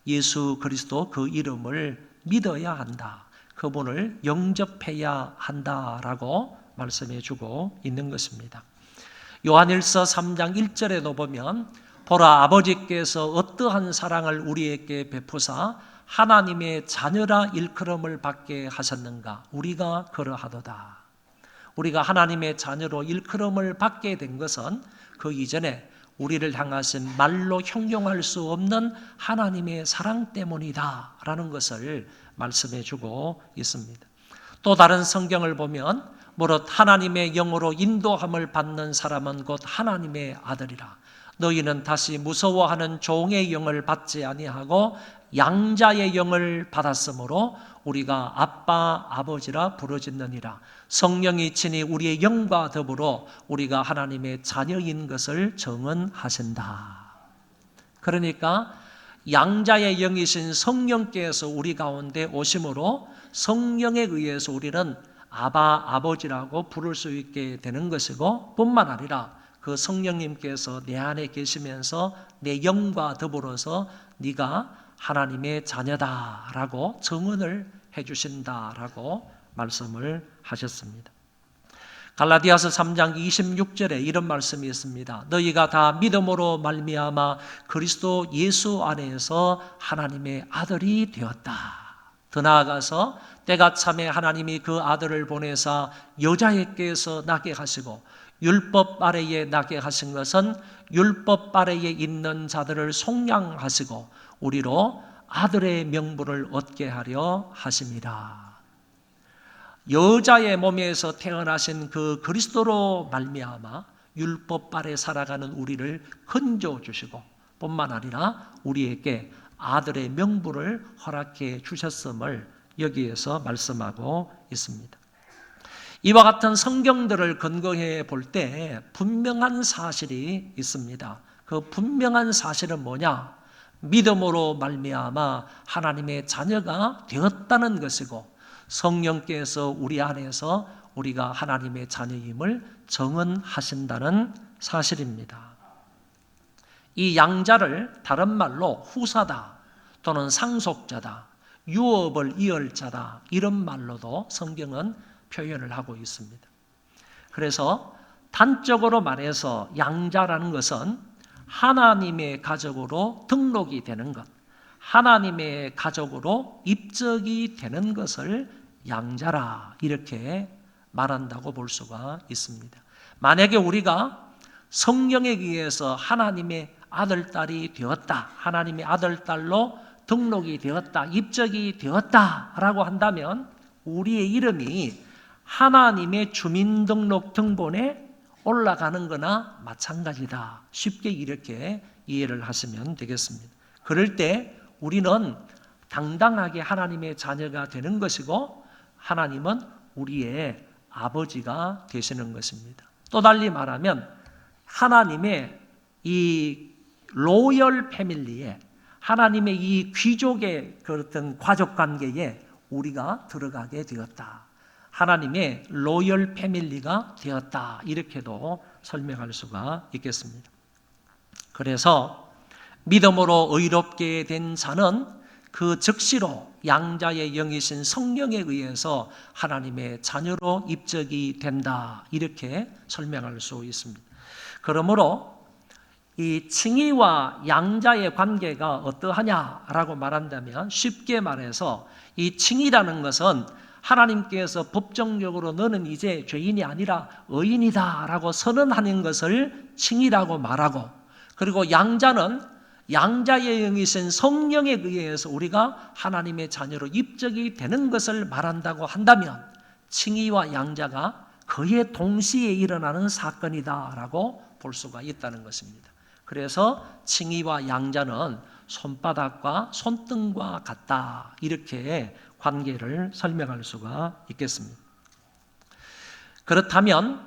예수 그리스도 그 이름을 믿어야 한다. 그분을 영접해야 한다라고 말씀해 주고 있는 것입니다. 요한일서 3장 1절에도 보면 보라, 아버지께서 어떠한 사랑을 우리에게 베푸사 하나님의 자녀라 일컬음을 받게 하셨는가. 우리가 그러하도다. 우리가 하나님의 자녀로 일컬음을 받게 된 것은 그 이전에 우리를 향하신 말로 형용할 수 없는 하나님의 사랑 때문이다 라는 것을 말씀해 주고 있습니다. 또 다른 성경을 보면 무릇 하나님의 영으로 인도함을 받는 사람은 곧 하나님의 아들이라. 너희는 다시 무서워하는 종의 영을 받지 아니하고 양자의 영을 받았으므로 우리가 아빠, 아버지라 부르짖느니라. 성령이 친히 우리의 영과 더불어 우리가 하나님의 자녀인 것을 증언하신다. 그러니까 양자의 영이신 성령께서 우리 가운데 오심으로 성령에 의해서 우리는 아바, 아버지라고 부를 수 있게 되는 것이고, 뿐만 아니라 그 성령님께서 내 안에 계시면서 내 영과 더불어서 네가 하나님의 자녀다라고 증언을 해주신다라고 말씀을 하셨습니다. 갈라디아서 3장 26절에 이런 말씀이 있습니다. 너희가 다 믿음으로 말미암아 그리스도 예수 안에서 하나님의 아들이 되었다. 더 나아가서 때가 참에 하나님이 그 아들을 보내사 여자에게서 나게 하시고 율법 아래에 나게 하신 것은 율법 아래에 있는 자들을 속량하시고 우리로 아들의 명분을 얻게 하려 하심이라. 여자의 몸에서 태어나신 그 그리스도로 말미암아 율법 아래 살아가는 우리를 건져 주시고 뿐만 아니라 우리에게 아들의 명분을 허락해 주셨음을 여기에서 말씀하고 있습니다. 이와 같은 성경들을 근거해 볼 때 분명한 사실이 있습니다. 그 분명한 사실은 뭐냐? 믿음으로 말미암아 하나님의 자녀가 되었다는 것이고 성령께서 우리 안에서 우리가 하나님의 자녀임을 정언하신다는 사실입니다. 이 양자를 다른 말로 후사다 또는 상속자다, 유업을 이을 자다 이런 말로도 성경은 표현을 하고 있습니다. 그래서 단적으로 말해서 양자라는 것은 하나님의 가족으로 등록이 되는 것, 하나님의 가족으로 입적이 되는 것을 양자라 이렇게 말한다고 볼 수가 있습니다. 만약에 우리가 성령에 의해서 하나님의 아들, 딸이 되었다, 하나님의 아들, 딸로 등록이 되었다, 입적이 되었다라고 한다면 우리의 이름이 하나님의 주민등록 등본에 올라가는 거나 마찬가지다. 쉽게 이렇게 이해를 하시면 되겠습니다. 그럴 때 우리는 당당하게 하나님의 자녀가 되는 것이고 하나님은 우리의 아버지가 되시는 것입니다. 또 달리 말하면 하나님의 이 로열 패밀리에, 하나님의 이 귀족의 그런 가족 관계에 우리가 들어가게 되었다. 하나님의 로열 패밀리가 되었다. 이렇게도 설명할 수가 있겠습니다. 그래서 믿음으로 의롭게 된 자는 그 즉시로 양자의 영이신 성령에 의해서 하나님의 자녀로 입적이 된다. 이렇게 설명할 수 있습니다. 그러므로 이 칭의와 양자의 관계가 어떠하냐라고 말한다면 쉽게 말해서 이 칭의라는 것은 하나님께서 법정적으로 너는 이제 죄인이 아니라 의인이다 라고 선언하는 것을 칭의라고 말하고, 그리고 양자는 양자의 영이신 성령에 의해서 우리가 하나님의 자녀로 입적이 되는 것을 말한다고 한다면 칭의와 양자가 거의 동시에 일어나는 사건이다 라고 볼 수가 있다는 것입니다. 그래서 칭의와 양자는 손바닥과 손등과 같다 이렇게 관계를 설명할 수가 있겠습니다. 그렇다면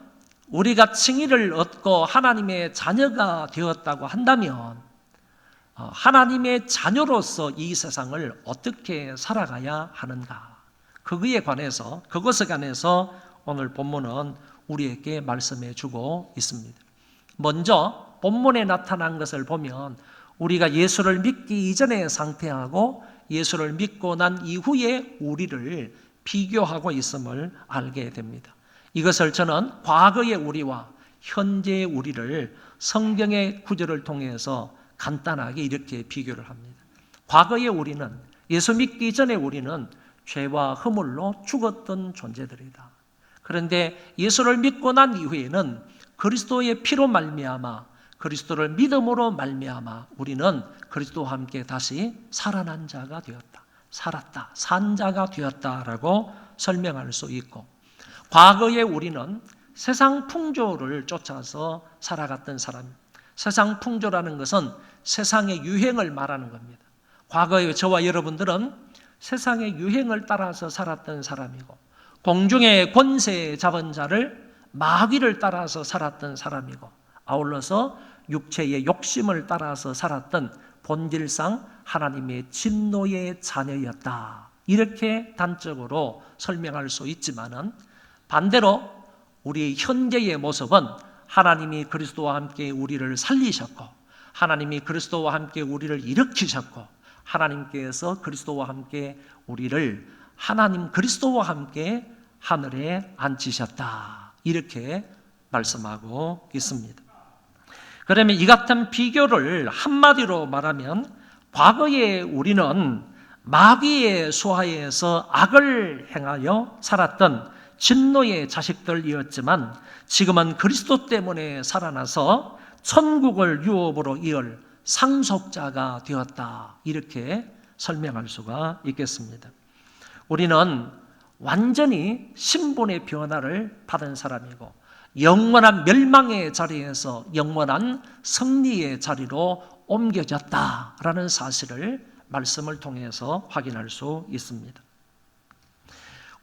우리가 칭의를 얻고 하나님의 자녀가 되었다고 한다면 하나님의 자녀로서 이 세상을 어떻게 살아가야 하는가? 그것에 관해서 오늘 본문은 우리에게 말씀해 주고 있습니다. 먼저 본문에 나타난 것을 보면 우리가 예수를 믿기 이전의 상태하고 예수를 믿고 난 이후에 우리를 비교하고 있음을 알게 됩니다. 이것을 저는 과거의 우리와 현재의 우리를 성경의 구절을 통해서 간단하게 이렇게 비교를 합니다. 과거의 우리는, 예수 믿기 전에 우리는 죄와 허물로 죽었던 존재들이다. 그런데 예수를 믿고 난 이후에는 그리스도의 피로 말미암아, 그리스도를 믿음으로 말미암아 우리는 그리스도와 함께 다시 살아난 자가 되었다. 살았다. 산 자가 되었다라고 설명할 수 있고, 과거의 우리는 세상 풍조를 쫓아서 살아갔던 사람입니다. 세상 풍조라는 것은 세상의 유행을 말하는 겁니다. 과거의 저와 여러분들은 세상의 유행을 따라서 살았던 사람이고, 공중의 권세 잡은 자를 마귀를 따라서 살았던 사람이고, 아울러서 육체의 욕심을 따라서 살았던 본질상 하나님의 진노의 자녀였다. 이렇게 단적으로 설명할 수 있지만은 반대로 우리 현재의 모습은 하나님이 그리스도와 함께 우리를 살리셨고, 하나님이 그리스도와 함께 우리를 일으키셨고, 하나님께서 그리스도와 함께 우리를 하나님 그리스도와 함께 하늘에 앉히셨다. 이렇게 말씀하고 있습니다. 그러면 이 같은 비교를 한마디로 말하면 과거에 우리는 마귀의 수하에서 악을 행하여 살았던 진노의 자식들이었지만 지금은 그리스도 때문에 살아나서 천국을 유업으로 이을 상속자가 되었다. 이렇게 설명할 수가 있겠습니다. 우리는 완전히 신분의 변화를 받은 사람이고 영원한 멸망의 자리에서 영원한 승리의 자리로 옮겨졌다라는 사실을 말씀을 통해서 확인할 수 있습니다.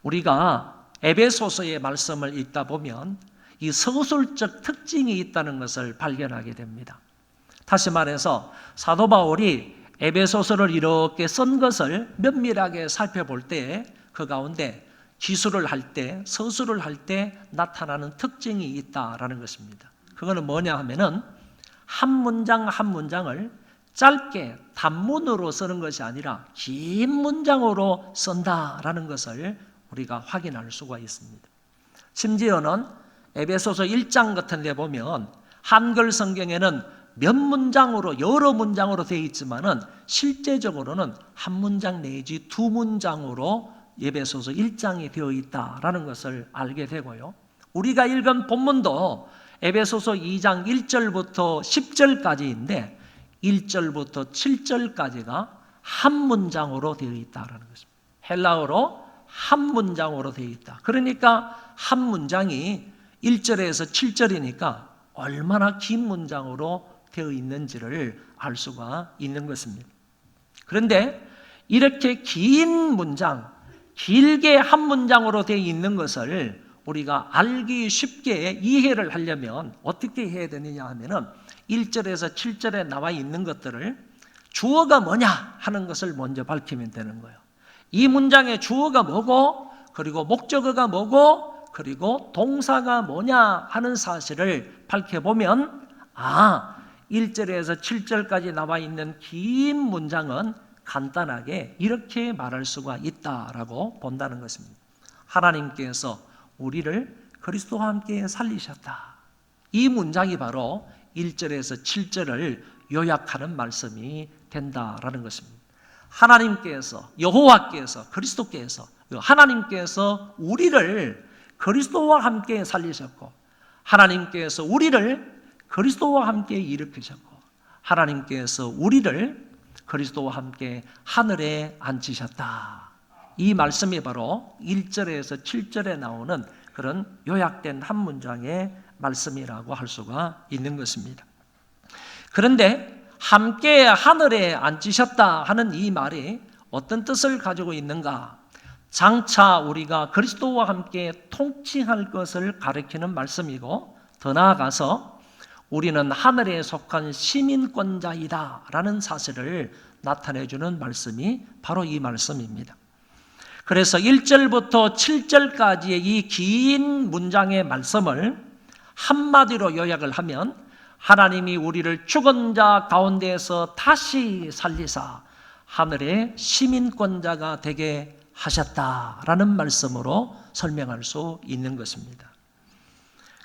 우리가 에베소서의 말씀을 읽다 보면 이 서술적 특징이 있다는 것을 발견하게 됩니다. 다시 말해서 사도 바울이 에베소서를 이렇게 쓴 것을 면밀하게 살펴볼 때 그 가운데 기술을 할 때, 서술을 할 때 나타나는 특징이 있다라는 것입니다. 그거는 뭐냐 하면은 한 문장 한 문장을 짧게 단문으로 쓰는 것이 아니라 긴 문장으로 쓴다라는 것을 우리가 확인할 수가 있습니다. 심지어는 에베소서 1장 같은 데 보면 한글 성경에는 몇 문장으로 여러 문장으로 되어 있지만은 실제적으로는 한 문장 내지 두 문장으로 에베소서 1장이 되어 있다라는 것을 알게 되고요. 우리가 읽은 본문도 에베소서 2장 1절부터 10절까지인데 1절부터 7절까지가 한 문장으로 되어 있다라는 것입니다. 헬라어로 한 문장으로 되어 있다. 그러니까 한 문장이 1절에서 7절이니까 얼마나 긴 문장으로 되어 있는지를 알 수가 있는 것입니다. 그런데 이렇게 긴 문장, 길게 한 문장으로 되어 있는 것을 우리가 알기 쉽게 이해를 하려면 어떻게 해야 되느냐 하면은 1절에서 7절에 나와 있는 것들을 주어가 뭐냐 하는 것을 먼저 밝히면 되는 거예요. 이 문장의 주어가 뭐고, 그리고 목적어가 뭐고, 그리고 동사가 뭐냐 하는 사실을 밝혀보면 1절에서 7절까지 나와 있는 긴 문장은 간단하게 이렇게 말할 수가 있다라고 본다는 것입니다. 하나님께서 우리를 그리스도와 함께 살리셨다. 이 문장이 바로 1절에서 7절을 요약하는 말씀이 된다라는 것입니다. 하나님께서, 여호와께서, 그리스도께서, 하나님께서 우리를 그리스도와 함께 살리셨고, 하나님께서 우리를 그리스도와 함께 일으키셨고, 하나님께서 우리를 그리스도와 함께 하늘에 앉히셨다. 이 말씀이 바로 1절에서 7절에 나오는 그런 요약된 한 문장의 말씀이라고 할 수가 있는 것입니다. 그런데 함께 하늘에 앉히셨다 하는 이 말이 어떤 뜻을 가지고 있는가? 장차 우리가 그리스도와 함께 통치할 것을 가리키는 말씀이고, 더 나아가서 우리는 하늘에 속한 시민권자이다 라는 사실을 나타내주는 말씀이 바로 이 말씀입니다. 그래서 1절부터 7절까지의 이 긴 문장의 말씀을 한마디로 요약을 하면 하나님이 우리를 죽은 자 가운데에서 다시 살리사 하늘의 시민권자가 되게 하셨다라는 말씀으로 설명할 수 있는 것입니다.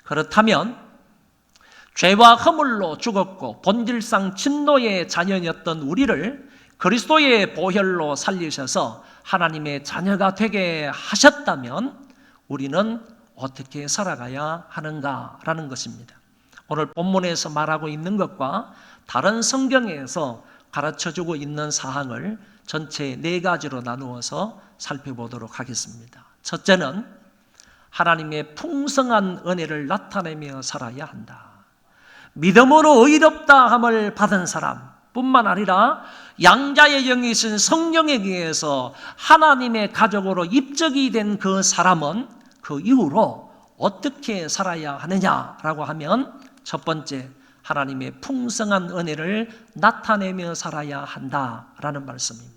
그렇다면 죄와 허물로 죽었고 본질상 진노의 자녀였던 우리를 그리스도의 보혈로 살리셔서 하나님의 자녀가 되게 하셨다면 우리는 어떻게 살아가야 하는가라는 것입니다. 오늘 본문에서 말하고 있는 것과 다른 성경에서 가르쳐주고 있는 사항을 전체 4가지로 나누어서 살펴보도록 하겠습니다. 첫째는 하나님의 풍성한 은혜를 나타내며 살아야 한다. 믿음으로 의롭다 함을 받은 사람뿐만 아니라 양자의 영이신 성령에 의해서 하나님의 가족으로 입적이 된 그 사람은 그 이후로 어떻게 살아야 하느냐라고 하면 첫 번째, 하나님의 풍성한 은혜를 나타내며 살아야 한다라는 말씀입니다.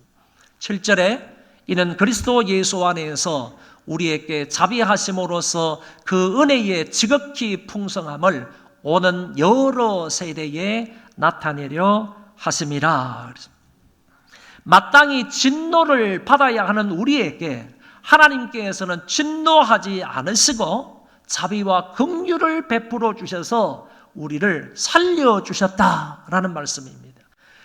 7절에 이는 그리스도 예수 안에서 우리에게 자비하심으로써 그 은혜의 지극히 풍성함을 오는 여러 세대에 나타내려 하심이라. 마땅히 진노를 받아야 하는 우리에게 하나님께서는 진노하지 않으시고 자비와 긍휼을 베풀어 주셔서 우리를 살려주셨다라는 말씀입니다.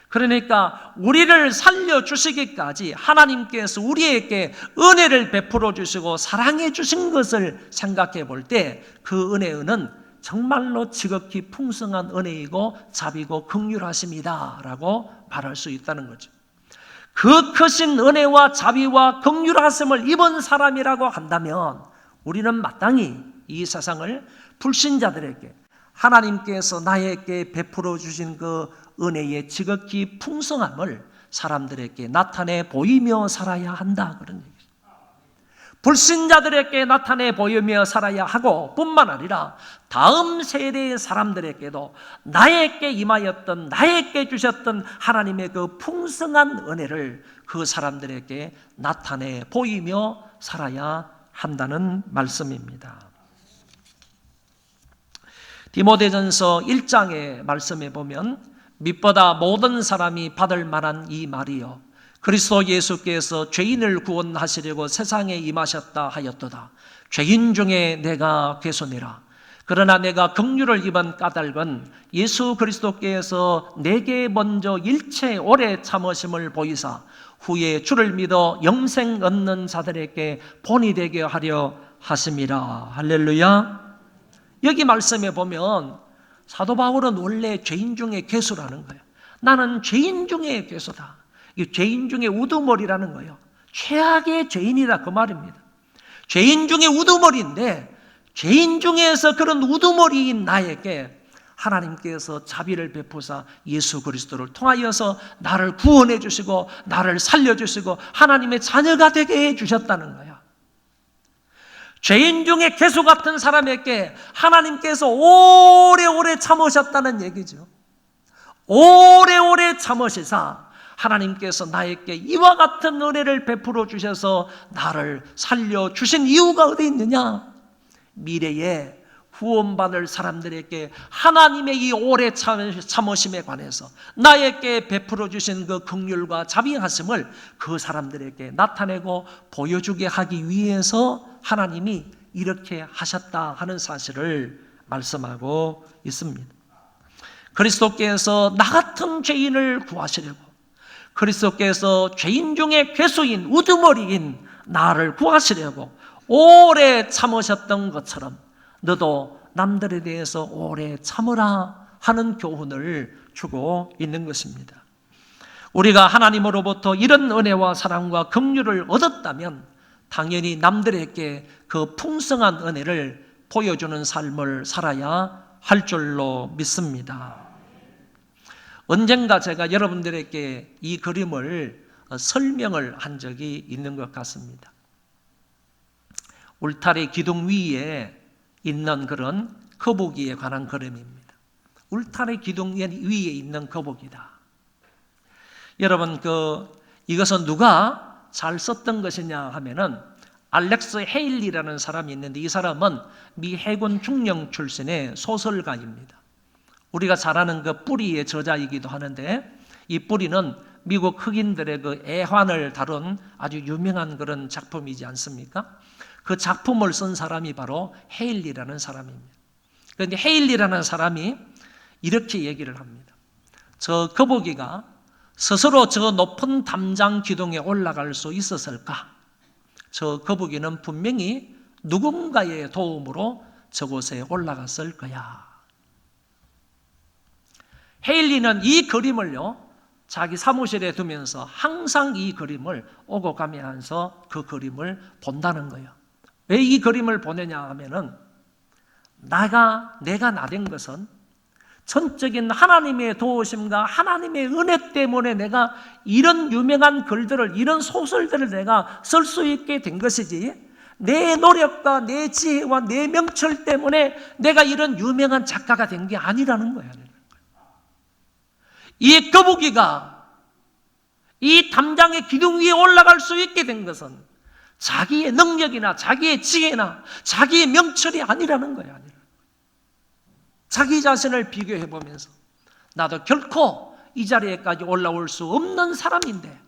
그러니까 우리를 살려주시기까지 하나님께서 우리에게 은혜를 베풀어 주시고 사랑해 주신 것을 생각해 볼 때 그 은혜는 정말로 지극히 풍성한 은혜이고 자비고 긍휼하심이다 라고 말할 수 있다는 거죠. 그 크신 은혜와 자비와 긍휼하심을 입은 사람이라고 한다면 우리는 마땅히 이 세상을 불신자들에게 하나님께서 나에게 베풀어 주신 그 은혜의 지극히 풍성함을 사람들에게 나타내 보이며 살아야 한다, 그런 얘기죠. 불신자들에게 나타내 보이며 살아야 하고 뿐만 아니라 다음 세대의 사람들에게도 나에게 임하였던, 나에게 주셨던 하나님의 그 풍성한 은혜를 그 사람들에게 나타내 보이며 살아야 한다는 말씀입니다. 디모데전서 1장의 말씀에 보면 밑보다 모든 사람이 받을 만한 이 말이요 그리스도 예수께서 죄인을 구원하시려고 세상에 임하셨다 하였도다. 죄인 중에 내가 괴손이라. 그러나 내가 긍휼을 입은 까닭은 예수 그리스도께서 내게 먼저 일체 오래 참으심을 보이사 후에 주를 믿어 영생 얻는 자들에게 본이 되게 하려 하심이라. 할렐루야. 여기 말씀에 보면 사도 바울은 원래 죄인 중에 괴수라는 거예요. 나는 죄인 중에 괴수다. 이 죄인 중에 우두머리라는 거예요. 최악의 죄인이다, 그 말입니다. 죄인 중에 우두머리인데 죄인 중에서 그런 우두머리인 나에게 하나님께서 자비를 베푸사 예수 그리스도를 통하여서 나를 구원해 주시고 나를 살려 주시고 하나님의 자녀가 되게 해 주셨다는 거예요. 죄인 중에 괴수 같은 사람에게 하나님께서 오래오래 참으셨다는 얘기죠. 오래오래 참으시사 하나님께서 나에게 이와 같은 은혜를 베풀어 주셔서 나를 살려주신 이유가 어디 있느냐? 미래에 구원받을 사람들에게 하나님의 이 오래 참으심에 관해서 나에게 베풀어 주신 그 긍휼과 자비하심을 그 사람들에게 나타내고 보여주게 하기 위해서 하나님이 이렇게 하셨다 하는 사실을 말씀하고 있습니다. 그리스도께서 나 같은 죄인을 구하시려고, 그리스도께서 죄인 중에 괴수인 우두머리인 나를 구하시려고 오래 참으셨던 것처럼 너도 남들에 대해서 오래 참으라 하는 교훈을 주고 있는 것입니다. 우리가 하나님으로부터 이런 은혜와 사랑과 긍휼을 얻었다면 당연히 남들에게 그 풍성한 은혜를 보여주는 삶을 살아야 할 줄로 믿습니다. 언젠가 제가 여러분들에게 이 그림을 설명을 한 적이 있는 것 같습니다. 울타리 기둥 위에 있는 그런 거북이에 관한 그림입니다. 울타리 기둥 위에 있는 거북이다. 여러분, 이것은 누가 잘 썼던 것이냐 하면은 알렉스 헤일리라는 사람이 있는데 이 사람은 미 해군 중령 출신의 소설가입니다. 우리가 잘 아는 그 뿌리의 저자이기도 하는데 이 뿌리는 미국 흑인들의 그 애환을 다룬 아주 유명한 그런 작품이지 않습니까? 그 작품을 쓴 사람이 바로 헤일리라는 사람입니다. 그런데 헤일리라는 사람이 이렇게 얘기를 합니다. 저 거북이가 스스로 저 높은 담장 기둥에 올라갈 수 있었을까? 저 거북이는 분명히 누군가의 도움으로 저곳에 올라갔을 거야. 헤일리는 이 그림을요, 자기 사무실에 두면서 항상 이 그림을 오고 가면서 그 그림을 본다는 거예요. 왜 이 그림을 보느냐 하면은 내가 나 된 것은 전적인 하나님의 도우심과 하나님의 은혜 때문에 내가 이런 유명한 글들을, 이런 소설들을 내가 쓸 수 있게 된 것이지 내 노력과 내 지혜와 내 명철 때문에 내가 이런 유명한 작가가 된 게 아니라는 거예요. 이 거북이가 이 담장의 기둥 위에 올라갈 수 있게 된 것은 자기의 능력이나 자기의 지혜나 자기의 명철이 아니라는 거예요. 자기 자신을 비교해 보면서 나도 결코 이 자리에까지 올라올 수 없는 사람인데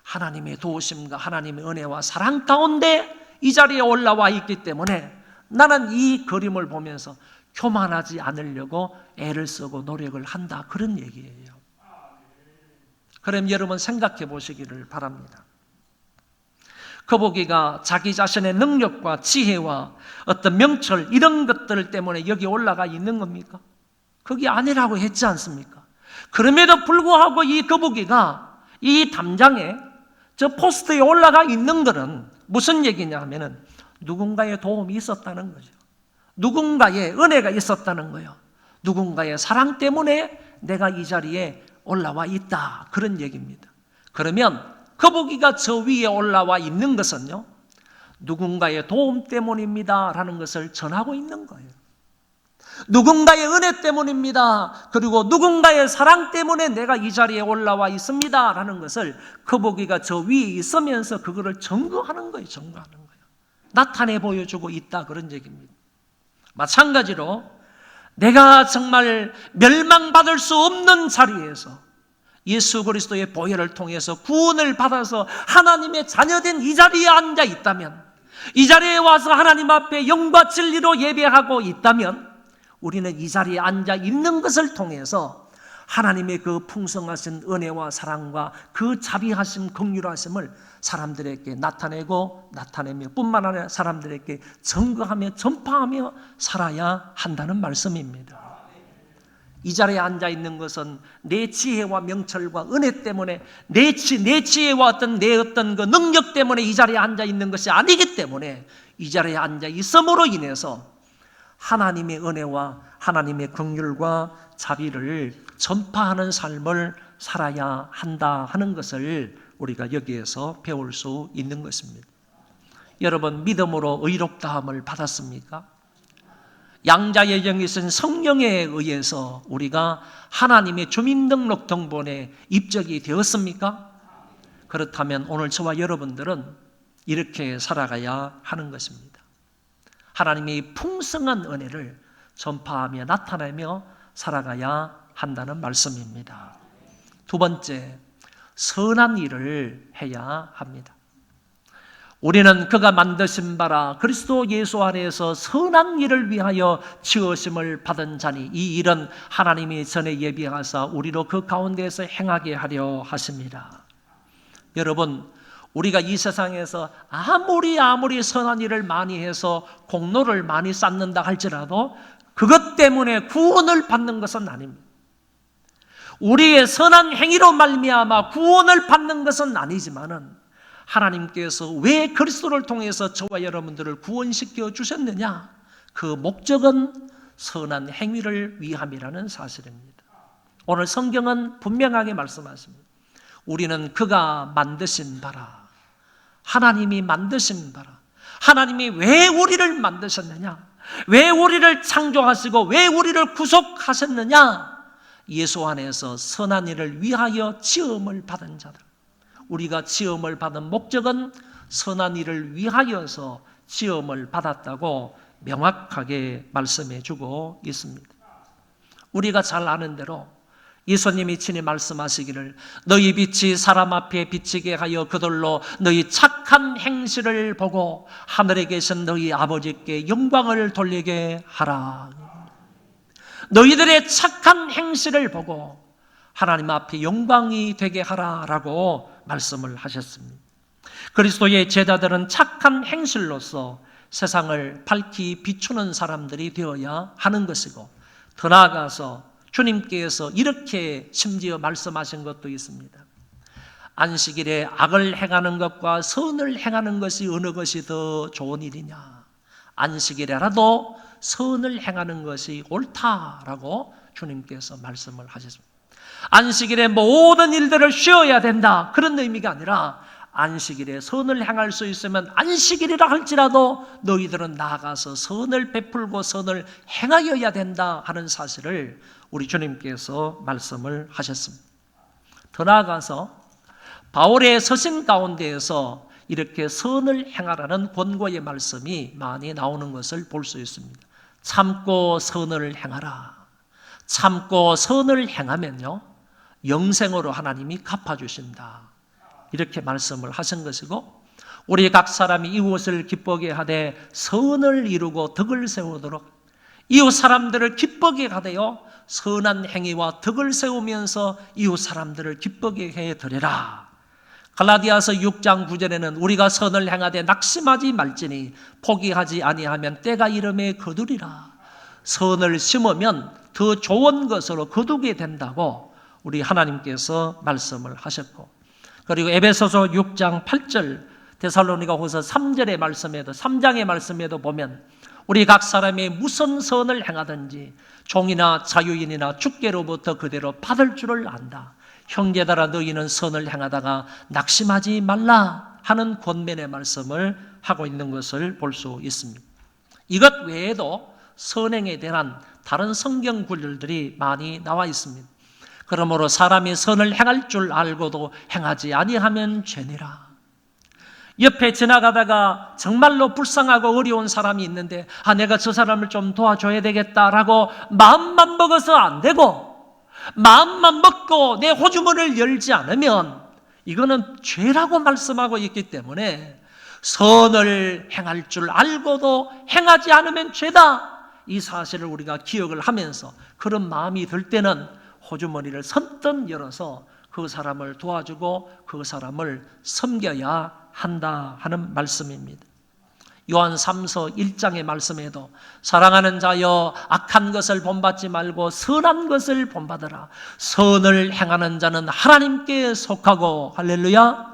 하나님의 도우심과 하나님의 은혜와 사랑 가운데 이 자리에 올라와 있기 때문에 나는 이 그림을 보면서 교만하지 않으려고 애를 쓰고 노력을 한다, 그런 얘기예요. 그럼 여러분 생각해 보시기를 바랍니다. 거북이가 자기 자신의 능력과 지혜와 어떤 명철 이런 것들 때문에 여기 올라가 있는 겁니까? 그게 아니라고 했지 않습니까? 그럼에도 불구하고 이 거북이가 이 담장에 저 포스트에 올라가 있는 것은 무슨 얘기냐 하면은 누군가의 도움이 있었다는 거죠. 누군가의 은혜가 있었다는 거예요. 누군가의 사랑 때문에 내가 이 자리에 올라와 있다, 그런 얘기입니다. 그러면 거북이가 저 위에 올라와 있는 것은요, 누군가의 도움 때문입니다 라는 것을 전하고 있는 거예요. 누군가의 은혜 때문입니다, 그리고 누군가의 사랑 때문에 내가 이 자리에 올라와 있습니다 라는 것을 거북이가 저 위에 있으면서 그거를 증거하는 거예요. 증거하는 거예요. 나타내 보여주고 있다, 그런 얘기입니다. 마찬가지로 내가 정말 멸망받을 수 없는 자리에서 예수 그리스도의 보혈을 통해서 구원을 받아서 하나님의 자녀된 이 자리에 앉아 있다면, 이 자리에 와서 하나님 앞에 영과 진리로 예배하고 있다면, 우리는 이 자리에 앉아 있는 것을 통해서 하나님의 그 풍성하신 은혜와 사랑과 그 자비하심, 긍휼하심을 사람들에게 나타내며 뿐만 아니라 사람들에게 증거하며 전파하며 살아야 한다는 말씀입니다. 이 자리에 앉아 있는 것은 내 지혜와 명철과 은혜 때문에 내 지혜와 내 어떤 그 능력 때문에 이 자리에 앉아 있는 것이 아니기 때문에, 이 자리에 앉아 있음으로 인해서 하나님의 은혜와 하나님의 긍휼과 자비를 전파하는 삶을 살아야 한다 하는 것을 우리가 여기에서 배울 수 있는 것입니다. 여러분, 믿음으로 의롭다함을 받았습니까? 양자의 영이신 성령에 의해서 우리가 하나님의 주민등록등본에 입적이 되었습니까? 그렇다면 오늘 저와 여러분들은 이렇게 살아가야 하는 것입니다. 하나님의 풍성한 은혜를 전파하며 나타내며 살아가야 한다는 말씀입니다. 두 번째, 선한 일을 해야 합니다. 우리는 그가 만드신 바라 그리스도 예수 안에서 선한 일을 위하여 지으심을 받은 자니, 이 일은 하나님이 전에 예비하사 우리로 그 가운데에서 행하게 하려 하십니다. 여러분, 우리가 이 세상에서 아무리 선한 일을 많이 해서 공로를 많이 쌓는다 할지라도 그것 때문에 구원을 받는 것은 아닙니다. 우리의 선한 행위로 말미암아 구원을 받는 것은 아니지만은, 하나님께서 왜 그리스도를 통해서 저와 여러분들을 구원시켜 주셨느냐? 그 목적은 선한 행위를 위함이라는 사실입니다. 오늘 성경은 분명하게 말씀하십니다. 우리는 그가 만드신 바라, 하나님이 만드신 바라. 하나님이 왜 우리를 만드셨느냐? 왜 우리를 창조하시고 왜 우리를 구속하셨느냐? 예수 안에서 선한 일을 위하여 지음을 받은 자들. 우리가 지음을 받은 목적은 선한 일을 위하여서 지음을 받았다고 명확하게 말씀해 주고 있습니다. 우리가 잘 아는 대로 예수님이 친히 말씀하시기를, 너희 빛이 사람 앞에 비치게 하여 그들로 너희 착한 행실을 보고 하늘에 계신 너희 아버지께 영광을 돌리게 하라. 너희들의 착한 행실을 보고 하나님 앞에 영광이 되게 하라라고 말씀을 하셨습니다. 그리스도의 제자들은 착한 행실로서 세상을 밝히 비추는 사람들이 되어야 하는 것이고, 더 나아가서 주님께서 이렇게 심지어 말씀하신 것도 있습니다. 안식일에 악을 행하는 것과 선을 행하는 것이 어느 것이 더 좋은 일이냐? 안식일에라도 선을 행하는 것이 옳다라고 주님께서 말씀을 하셨습니다. 안식일에 모든 일들을 쉬어야 된다, 그런 의미가 아니라 안식일에 선을 행할 수 있으면 안식일이라 할지라도 너희들은 나아가서 선을 베풀고 선을 행하여야 된다 하는 사실을 우리 주님께서 말씀을 하셨습니다. 더 나아가서 바울의 서신 가운데에서 이렇게 선을 행하라는 권고의 말씀이 많이 나오는 것을 볼 수 있습니다. 참고 선을 행하라. 참고 선을 행하면요, 영생으로 하나님이 갚아주신다, 이렇게 말씀을 하신 것이고, 우리 각 사람이 이웃을 기쁘게 하되 선을 이루고 덕을 세우도록, 이웃 사람들을 기쁘게 하되어 선한 행위와 덕을 세우면서 이웃 사람들을 기쁘게 해드리라. 갈라디아서 6장 9절에는 우리가 선을 행하되 낙심하지 말지니 포기하지 아니하면 때가 이름에 거두리라. 선을 심으면 더 좋은 것으로 거두게 된다고 우리 하나님께서 말씀을 하셨고, 그리고 에베소서 6장 8절, 데살로니가후서 3절의 말씀에도 3장의 말씀에도 보면 우리 각 사람이 무슨 선을 행하든지 종이나 자유인이나 주께로부터 그대로 받을 줄을 안다. 형제들아 너희는 선을 행하다가 낙심하지 말라 하는 권면의 말씀을 하고 있는 것을 볼 수 있습니다. 이것 외에도 선행에 대한 다른 성경 구절들이 많이 나와 있습니다. 그러므로 사람이 선을 행할 줄 알고도 행하지 아니하면 죄니라. 옆에 지나가다가 정말로 불쌍하고 어려운 사람이 있는데 내가 저 사람을 좀 도와줘야 되겠다라고 마음만 먹어서 안 되고, 마음만 먹고 내 호주머니를 열지 않으면 이거는 죄라고 말씀하고 있기 때문에 선을 행할 줄 알고도 행하지 않으면 죄다. 이 사실을 우리가 기억을 하면서 그런 마음이 들 때는 호주머니를 선뜻 열어서 그 사람을 도와주고 그 사람을 섬겨야 한다 하는 말씀입니다. 요한 3서 1장의 말씀에도 사랑하는 자여 악한 것을 본받지 말고 선한 것을 본받으라. 선을 행하는 자는 하나님께 속하고, 할렐루야.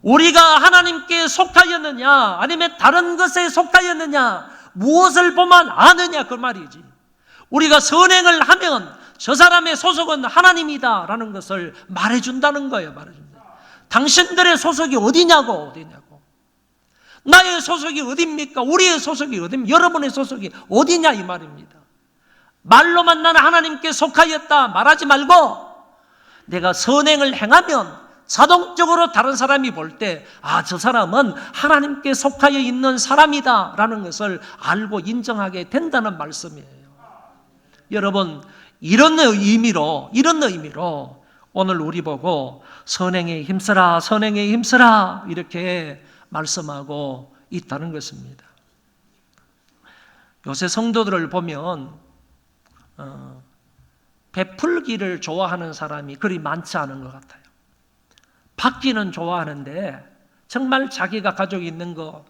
우리가 하나님께 속하였느냐 아니면 다른 것에 속하였느냐, 무엇을 보면 아느냐 그 말이지. 우리가 선행을 하면 저 사람의 소속은 하나님이다 라는 것을 말해준다는 거예요. 말해준다. 당신들의 소속이 어디냐고. 나의 소속이 어디입니까? 우리의 소속이 어디입니까? 여러분의 소속이 어디냐 이 말입니다. 말로만 나는 하나님께 속하였다 말하지 말고 내가 선행을 행하면 자동적으로 다른 사람이 볼 때 저 사람은 하나님께 속하여 있는 사람이다 라는 것을 알고 인정하게 된다는 말씀이에요. 여러분, 이런 의미로 오늘 우리 보고 선행에 힘쓰라, 선행에 힘쓰라 이렇게 말씀하고 있다는 것입니다. 요새 성도들을 보면 베풀기를 좋아하는 사람이 그리 많지 않은 것 같아요. 받기는 좋아하는데 정말 자기가 가지고 있는 거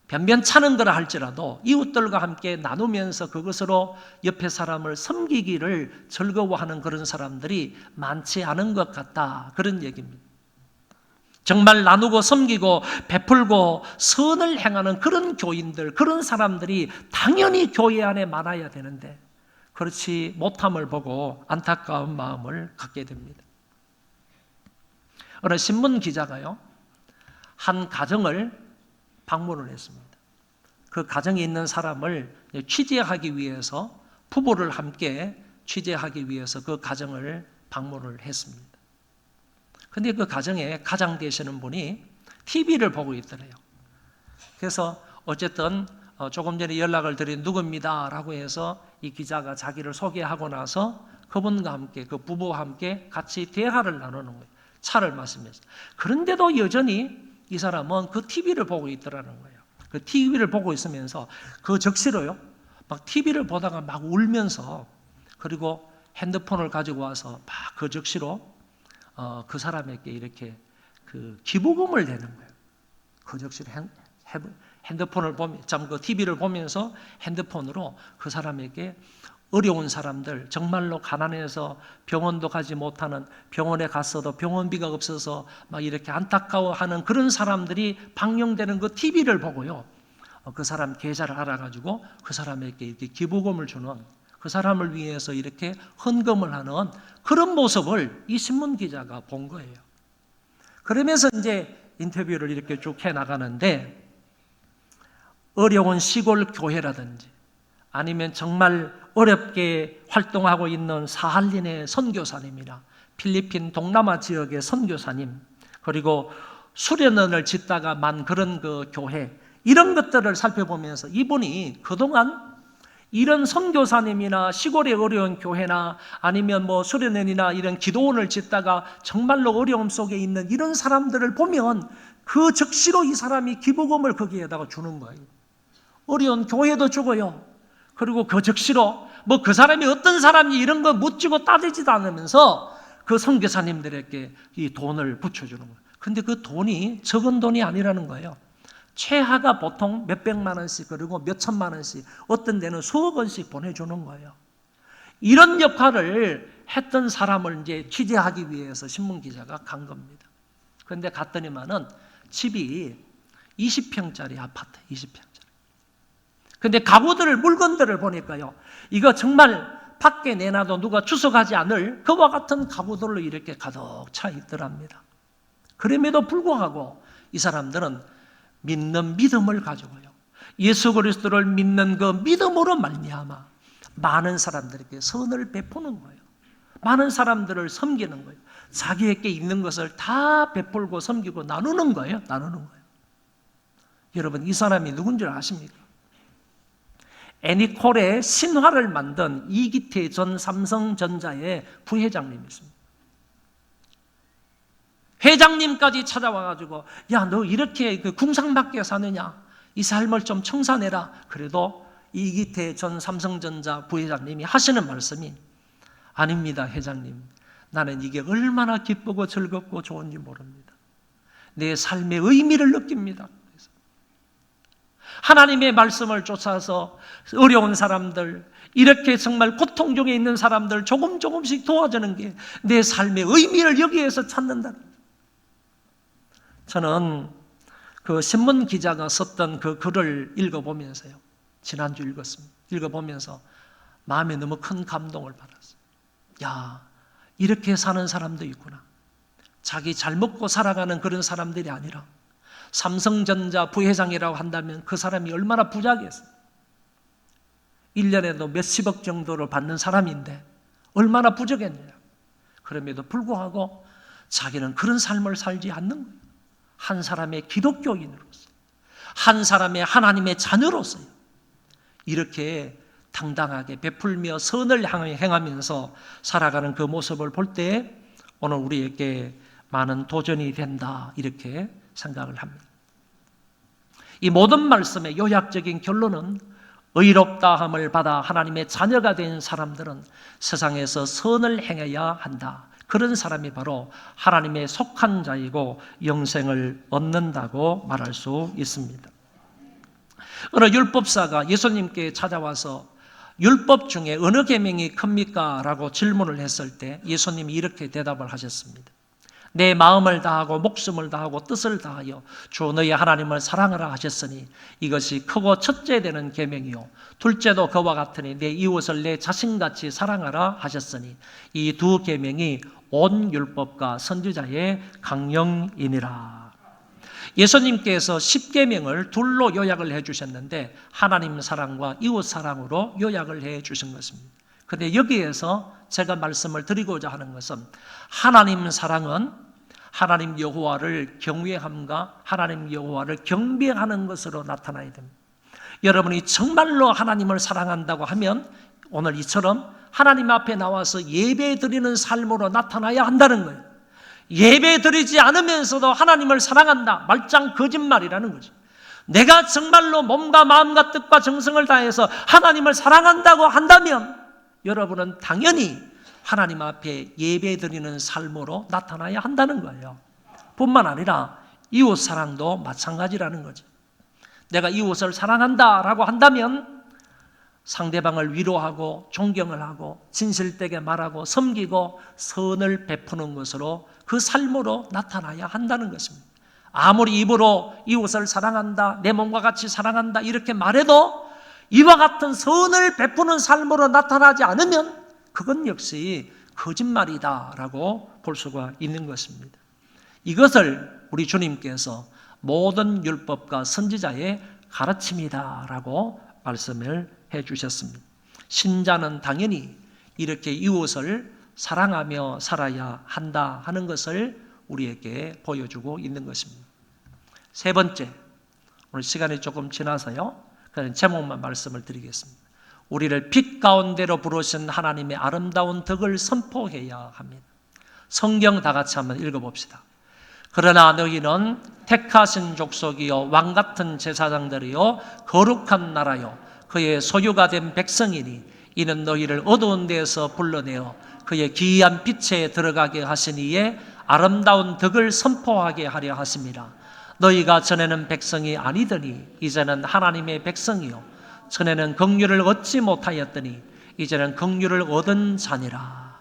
변변찮은 거라 할지라도 이웃들과 함께 나누면서 그것으로 옆에 사람을 섬기기를 즐거워하는 그런 사람들이 많지 않은 것 같다, 그런 얘기입니다. 정말 나누고 섬기고 베풀고 선을 행하는 그런 교인들, 그런 사람들이 당연히 교회 안에 많아야 되는데 그렇지 못함을 보고 안타까운 마음을 갖게 됩니다. 어느 신문 기자가요, 한 가정을 방문을 했습니다. 그 가정에 있는 사람을 취재하기 위해서, 부부를 함께 취재하기 위해서 그 가정을 방문을 했습니다. 근데 그 가정에 가장 되시는 분이 TV를 보고 있더래요. 그래서 어쨌든 조금 전에 연락을 드린 누구입니다 라고 해서 이 기자가 자기를 소개하고 나서 그분과 함께, 그 부부와 함께 같이 대화를 나누는 거예요. 차를 마시면서. 그런데도 여전히 이 사람은 그 TV를 보고 있더라는 거예요. 그 TV를 보고 있으면서 그 적시로요, 막 TV를 보다가 막 울면서, 그리고 핸드폰을 가지고 와서 막 그 적시로 그 사람에게 이렇게 그 기부금을 내는 거예요. 그 적시로 핸드폰을 보면, 그 TV를 보면서 핸드폰으로 그 사람에게 어려운 사람들, 정말로 가난해서 병원도 가지 못하는, 병원에 갔어도 병원비가 없어서 막 이렇게 안타까워하는 그런 사람들이 방영되는 그 TV를 보고요, 그 사람 계좌를 알아가지고 그 사람에게 이렇게 기부금을 주는, 그 사람을 위해서 이렇게 헌금을 하는 그런 모습을 이 신문 기자가 본 거예요. 그러면서 이제 인터뷰를 이렇게 쭉 해나가는데, 어려운 시골 교회라든지 아니면 정말 어렵게 활동하고 있는 사할린의 선교사님이나 필리핀 동남아 지역의 선교사님, 그리고 수련원을 짓다가 만 그런 그 교회, 이런 것들을 살펴보면서 이분이 그동안 이런 선교사님이나 시골의 어려운 교회나 아니면 수련원이나 이런 기도원을 짓다가 정말로 어려움 속에 있는 이런 사람들을 보면 그 즉시로 이 사람이 기부금을 거기에다가 주는 거예요. 어려운 교회도 주고요, 그리고 그 즉시로 그 사람이 어떤 사람이 이런 거 묻지고 따지지도 않으면서 그 선교사님들에게 이 돈을 붙여주는 거예요. 근데 그 돈이 적은 돈이 아니라는 거예요. 최하가 보통 몇백만 원씩, 그리고 몇천만 원씩, 어떤 데는 수억 원씩 보내주는 거예요. 이런 역할을 했던 사람을 이제 취재하기 위해서 신문 기자가 간 겁니다. 그런데 갔더니만은 집이 20평짜리 아파트, 20평짜리. 근데 가구들을, 물건들을 보니까요, 이거 정말 밖에 내놔도 누가 주워가지 않을 그와 같은 가구들로 이렇게 가득 차 있더랍니다. 그럼에도 불구하고 이 사람들은 믿는 믿음을 가지고요, 예수 그리스도를 믿는 그 믿음으로 말미암아 많은 사람들에게 선을 베푸는 거예요. 많은 사람들을 섬기는 거예요. 자기에게 있는 것을 다 베풀고 섬기고 나누는 거예요. 나누는 거예요. 여러분, 이 사람이 누군 줄 아십니까? 애니콜의 신화를 만든 이기태 전 삼성전자의 부회장님이십니다. 회장님까지 찾아와가지고, 야, 너 이렇게 궁상맞게 사느냐? 이 삶을 좀 청산해라. 그래도 이기태 전 삼성전자 부회장님이 하시는 말씀이, 아닙니다, 회장님. 나는 이게 얼마나 기쁘고 즐겁고 좋은지 모릅니다. 내 삶의 의미를 느낍니다. 하나님의 말씀을 쫓아서 어려운 사람들, 이렇게 정말 고통 중에 있는 사람들 조금씩 도와주는 게 내 삶의 의미를 여기에서 찾는다. 저는 그 신문 기자가 썼던 그 글을 읽어보면서요, 지난주 읽었습니다. 읽어보면서 마음에 너무 큰 감동을 받았어요. 야, 이렇게 사는 사람도 있구나. 자기 잘 먹고 살아가는 그런 사람들이 아니라 삼성전자 부회장이라고 한다면 그 사람이 얼마나 부자겠어요. 1년에도 몇십억 정도를 받는 사람인데 얼마나 부자겠느냐. 그럼에도 불구하고 자기는 그런 삶을 살지 않는 거예요. 한 사람의 기독교인으로서, 한 사람의 하나님의 자녀로서요, 이렇게 당당하게 베풀며 선을 행하면서 살아가는 그 모습을 볼 때 오늘 우리에게 많은 도전이 된다, 이렇게 생각을 합니다. 이 모든 말씀의 요약적인 결론은 의롭다함을 받아 하나님의 자녀가 된 사람들은 세상에서 선을 행해야 한다. 그런 사람이 바로 하나님의 속한 자이고 영생을 얻는다고 말할 수 있습니다. 어느 율법사가 예수님께 찾아와서 율법 중에 어느 계명이 큽니까? 라고 질문을 했을 때 예수님이 이렇게 대답을 하셨습니다. 내 마음을 다하고 목숨을 다하고 뜻을 다하여 주 너희 하나님을 사랑하라 하셨으니 이것이 크고 첫째 되는 계명이요 둘째도 그와 같으니 내 이웃을 내 자신같이 사랑하라 하셨으니 이 두 계명이 온 율법과 선지자의 강령이니라. 예수님께서 10계명을 둘로 요약을 해주셨는데 하나님 사랑과 이웃 사랑으로 요약을 해주신 것입니다. 그런데 여기에서 제가 말씀을 드리고자 하는 것은 하나님 사랑은 하나님 여호와를 경외함과 하나님 여호와를 경배하는 것으로 나타나야 됩니다. 여러분이 정말로 하나님을 사랑한다고 하면 오늘 이처럼 하나님 앞에 나와서 예배 드리는 삶으로 나타나야 한다는 거예요. 예배 드리지 않으면서도 하나님을 사랑한다, 말짱 거짓말이라는 거죠. 내가 정말로 몸과 마음과 뜻과 정성을 다해서 하나님을 사랑한다고 한다면 여러분은 당연히 하나님 앞에 예배 드리는 삶으로 나타나야 한다는 거예요. 뿐만 아니라 이웃 사랑도 마찬가지라는 거죠. 내가 이웃을 사랑한다라고 한다면 상대방을 위로하고 존경을 하고 진실되게 말하고 섬기고 선을 베푸는 것으로 그 삶으로 나타나야 한다는 것입니다. 아무리 입으로 이웃을 사랑한다, 내 몸과 같이 사랑한다 이렇게 말해도 이와 같은 선을 베푸는 삶으로 나타나지 않으면 그건 역시 거짓말이다라고 볼 수가 있는 것입니다. 이것을 우리 주님께서 모든 율법과 선지자의 가르침이다라고 말씀을 해 주셨습니다. 신자는 당연히 이렇게 이웃을 사랑하며 살아야 한다 하는 것을 우리에게 보여주고 있는 것입니다. 세 번째, 오늘 시간이 조금 지나서요, 그냥 제목만 말씀을 드리겠습니다. 우리를 빛 가운데로 부르신 하나님의 아름다운 덕을 선포해야 합니다. 성경 다 같이 한번 읽어봅시다. 그러나 너희는 택하신 족속이요 왕같은 제사장들이요 거룩한 나라요 그의 소유가 된 백성이니 이는 너희를 어두운 데에서 불러내어 그의 기이한 빛에 들어가게 하신 이의 아름다운 덕을 선포하게 하려 하심이라. 너희가 전에는 백성이 아니더니 이제는 하나님의 백성이요 전에는 긍휼을 얻지 못하였더니 이제는 긍휼을 얻은 자니라.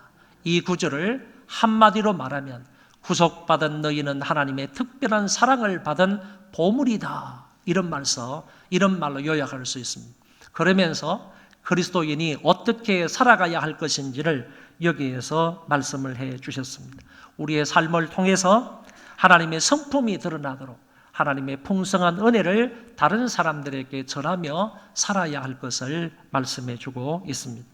이 구절을 한마디로 말하면 구속받은 너희는 하나님의 특별한 사랑을 받은 보물이다. 이런 말로 요약할 수 있습니다. 그러면서 그리스도인이 어떻게 살아가야 할 것인지를 여기에서 말씀을 해 주셨습니다. 우리의 삶을 통해서 하나님의 성품이 드러나도록 하나님의 풍성한 은혜를 다른 사람들에게 전하며 살아야 할 것을 말씀해 주고 있습니다.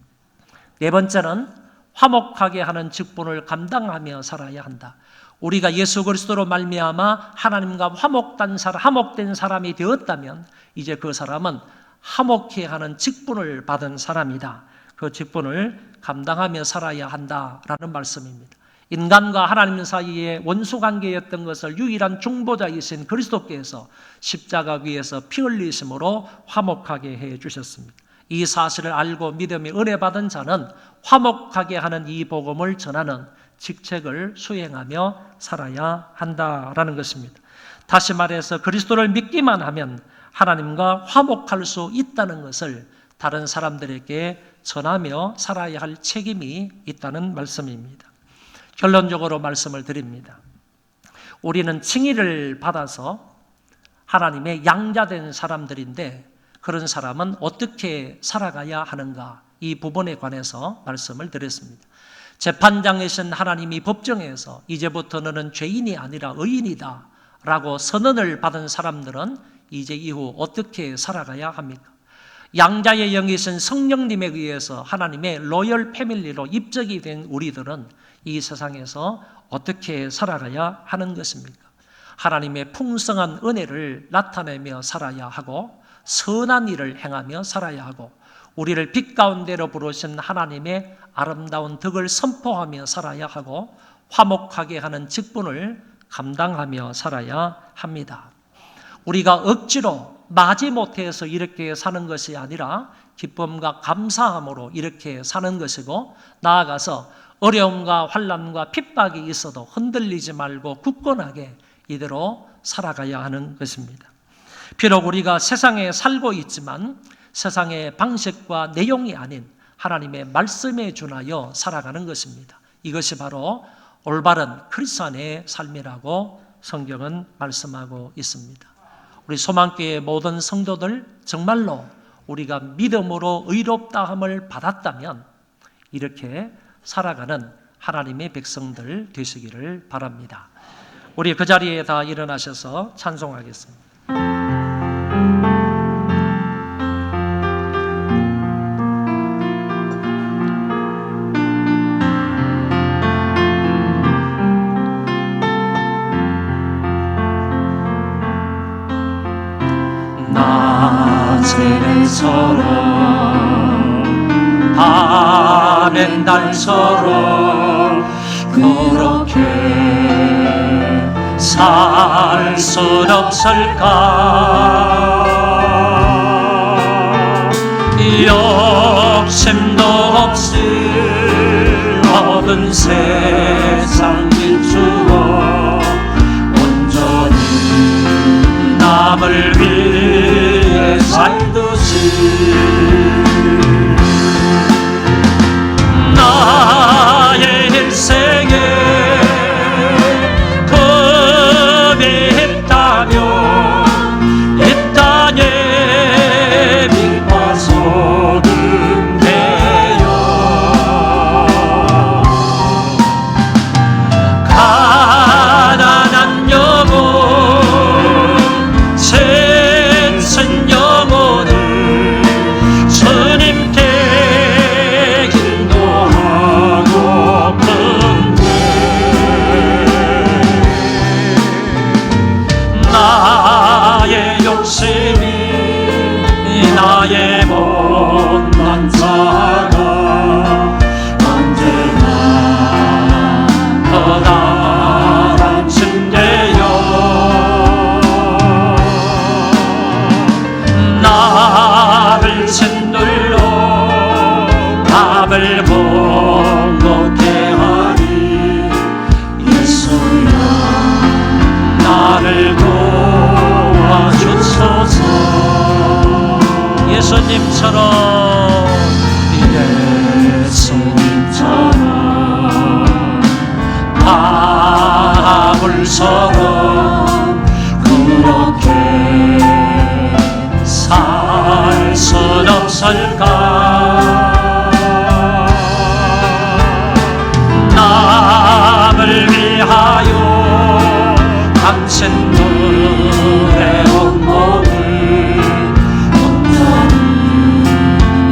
네 번째는 화목하게 하는 직분을 감당하며 살아야 한다. 우리가 예수 그리스도로 말미암아 하나님과 화목된 사람이 되었다면 이제 그 사람은 화목해 하는 직분을 받은 사람이다. 그 직분을 감당하며 살아야 한다라는 말씀입니다. 인간과 하나님 사이에 원수관계였던 것을 유일한 중보자이신 그리스도께서 십자가 위에서 피 흘리심으로 화목하게 해 주셨습니다. 이 사실을 알고 믿음의 은혜 받은 자는 화목하게 하는 이 복음을 전하는 직책을 수행하며 살아야 한다라는 것입니다. 다시 말해서 그리스도를 믿기만 하면 하나님과 화목할 수 있다는 것을 다른 사람들에게 전하며 살아야 할 책임이 있다는 말씀입니다. 결론적으로 말씀을 드립니다. 우리는 칭의를 받아서 하나님의 양자된 사람들인데 그런 사람은 어떻게 살아가야 하는가, 이 부분에 관해서 말씀을 드렸습니다. 재판장이신 하나님이 법정에서 이제부터 너는 죄인이 아니라 의인이다 라고 선언을 받은 사람들은 이제 이후 어떻게 살아가야 합니까? 양자의 영이신 성령님에 의해서 하나님의 로열 패밀리로 입적이 된 우리들은 이 세상에서 어떻게 살아가야 하는 것입니까? 하나님의 풍성한 은혜를 나타내며 살아야 하고 선한 일을 행하며 살아야 하고 우리를 빛 가운데로 부르신 하나님의 아름다운 덕을 선포하며 살아야 하고 화목하게 하는 직분을 감당하며 살아야 합니다. 우리가 억지로 마지못해서 이렇게 사는 것이 아니라 기쁨과 감사함으로 이렇게 사는 것이고 나아가서 어려움과 환난과 핍박이 있어도 흔들리지 말고 굳건하게 이대로 살아가야 하는 것입니다. 비록 우리가 세상에 살고 있지만 세상의 방식과 내용이 아닌 하나님의 말씀에 준하여 살아가는 것입니다. 이것이 바로 올바른 크리스찬의 삶이라고 성경은 말씀하고 있습니다. 우리 소망교회 모든 성도들 정말로 우리가 믿음으로 의롭다함을 받았다면 이렇게 살아가는 하나님의 백성들 되시기를 바랍니다. 우리 그 자리에 다 일어나셔서 찬송하겠습니다. 낮에처럼 밤엔 달처럼 그렇게 살 수 없을까? 욕심도 없이 얻은 세상 일주어 온전히 남을 위해 살듯이 나의 일생에 금이 있다면 이 땅에 빛과 소금 되어 가난한 영혼 세친 영혼을 주님께 인도하고픈데 나의 욕심이 나의 못난 자가 언제나 커다란 침대여 나를 짓눌러 밥을 못 먹게 하니 예수야 나를 도와주소서. 예수님처럼 예수님처럼 아들처럼 그렇게 살 순 없을까? 남을 위하여 당신들의 온몸을 온전히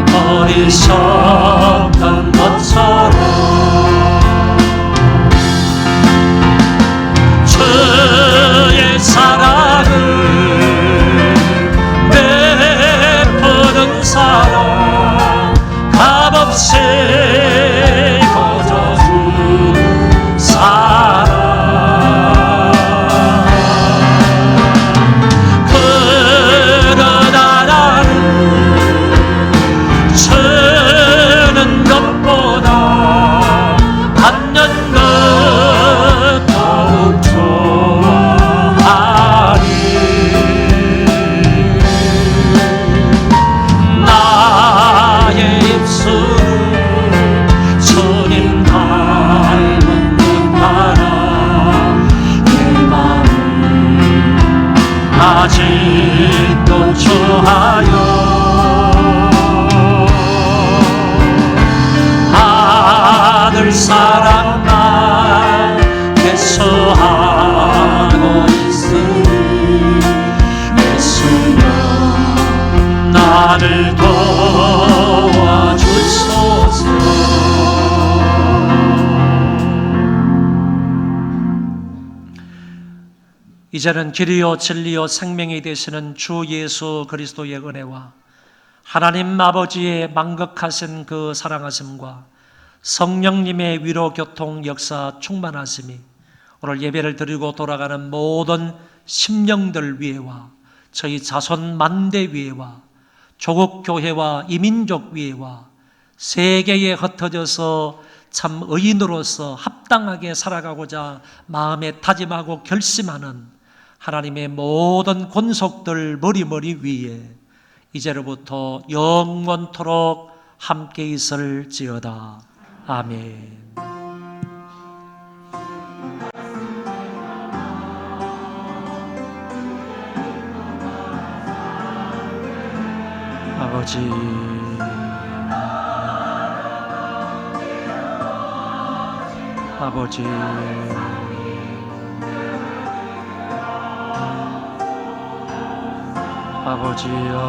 버리셨던 것처럼 주의 사랑을 베푸는 사랑 값없이 거저준 사랑 그것 하나를 주는 것보다 받는 것 더욱 좋아하리. 나의 입술은 주님 닮은 듯하나 내 마음 아직도 좋아요. 아들 사랑만 계속하고 있으니 예수여 나를 도와주소서. 이제는 길이요 진리요 생명이 되시는 주 예수 그리스도의 은혜와 하나님 아버지의 만극하신 그 사랑하심과 성령님의 위로 교통 역사 충만하심이 오늘 예배를 드리고 돌아가는 모든 심령들 위에와 저희 자손 만대 위에와 조국 교회와 이민족 위에와 세계에 흩어져서 참 의인으로서 합당하게 살아가고자 마음에 다짐하고 결심하는 하나님의 모든 권속들 머리머리 위에 이제로부터 영원토록 함께 있을지어다. 아멘. 아버지 아버지 아버지여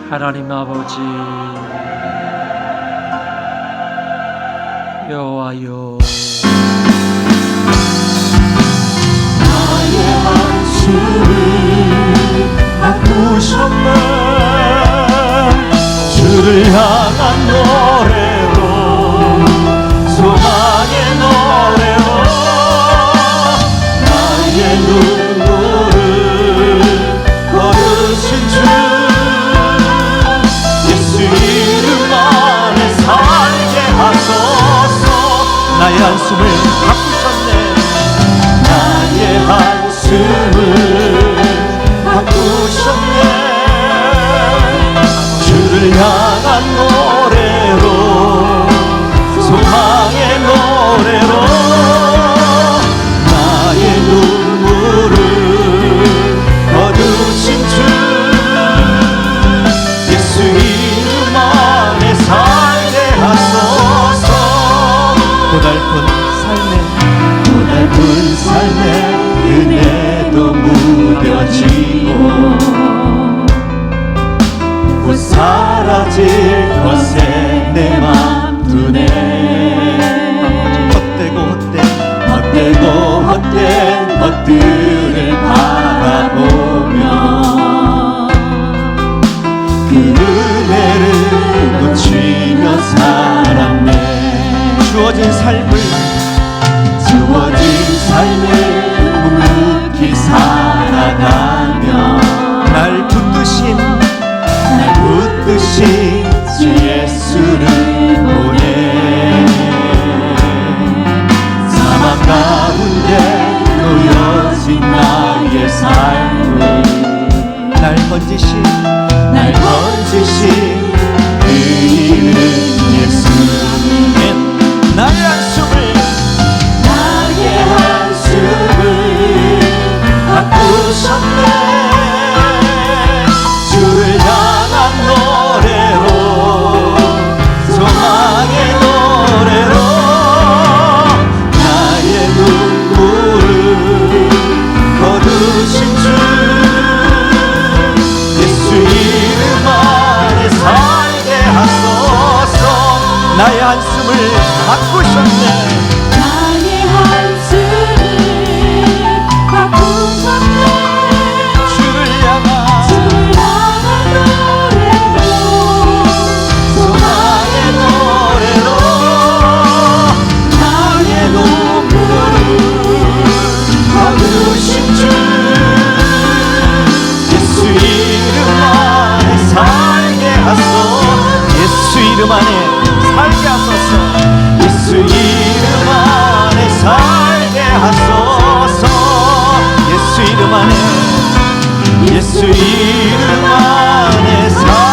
하나님 아버지 여호와여 나의 한숨을 바꾸셨네. 주를 향한 노래로 소망의 노래로 나의 눈물을 거두신 주 예수 이름 안에 살게 하소서. 나의 한숨을 바꾸셨네. 나의 한숨을 바꾸셨네. 주를 향한 노래로 소망의 노래로 나의 눈물을 거두신 주 예수 이름 안에 살게 하소서. 고달픈 삶에 은혜도 무뎌지고 곧 사라질 것에 내 맘 두네. 헛된 것들을 바라보며 그 은혜를 놓치며 살았네. 주어진 삶을 묵묵히 살아가며 날 붙드신 주 예수를 보내. 사막 가운데 놓여진 나의 삶을 날 건지신 그 이름 예수. 하셨네. 나의 한숨을 바꾸셨네. 주를 향한 노래로 소망의 노래로 나의 눈물을 거두신 주 예수 이름 안에 살게 하소. 예수 이름 안에 살게 하소서. 예수 이름 안에 살게 하소서. 예수 이름 안에 예수 이름 안에 살게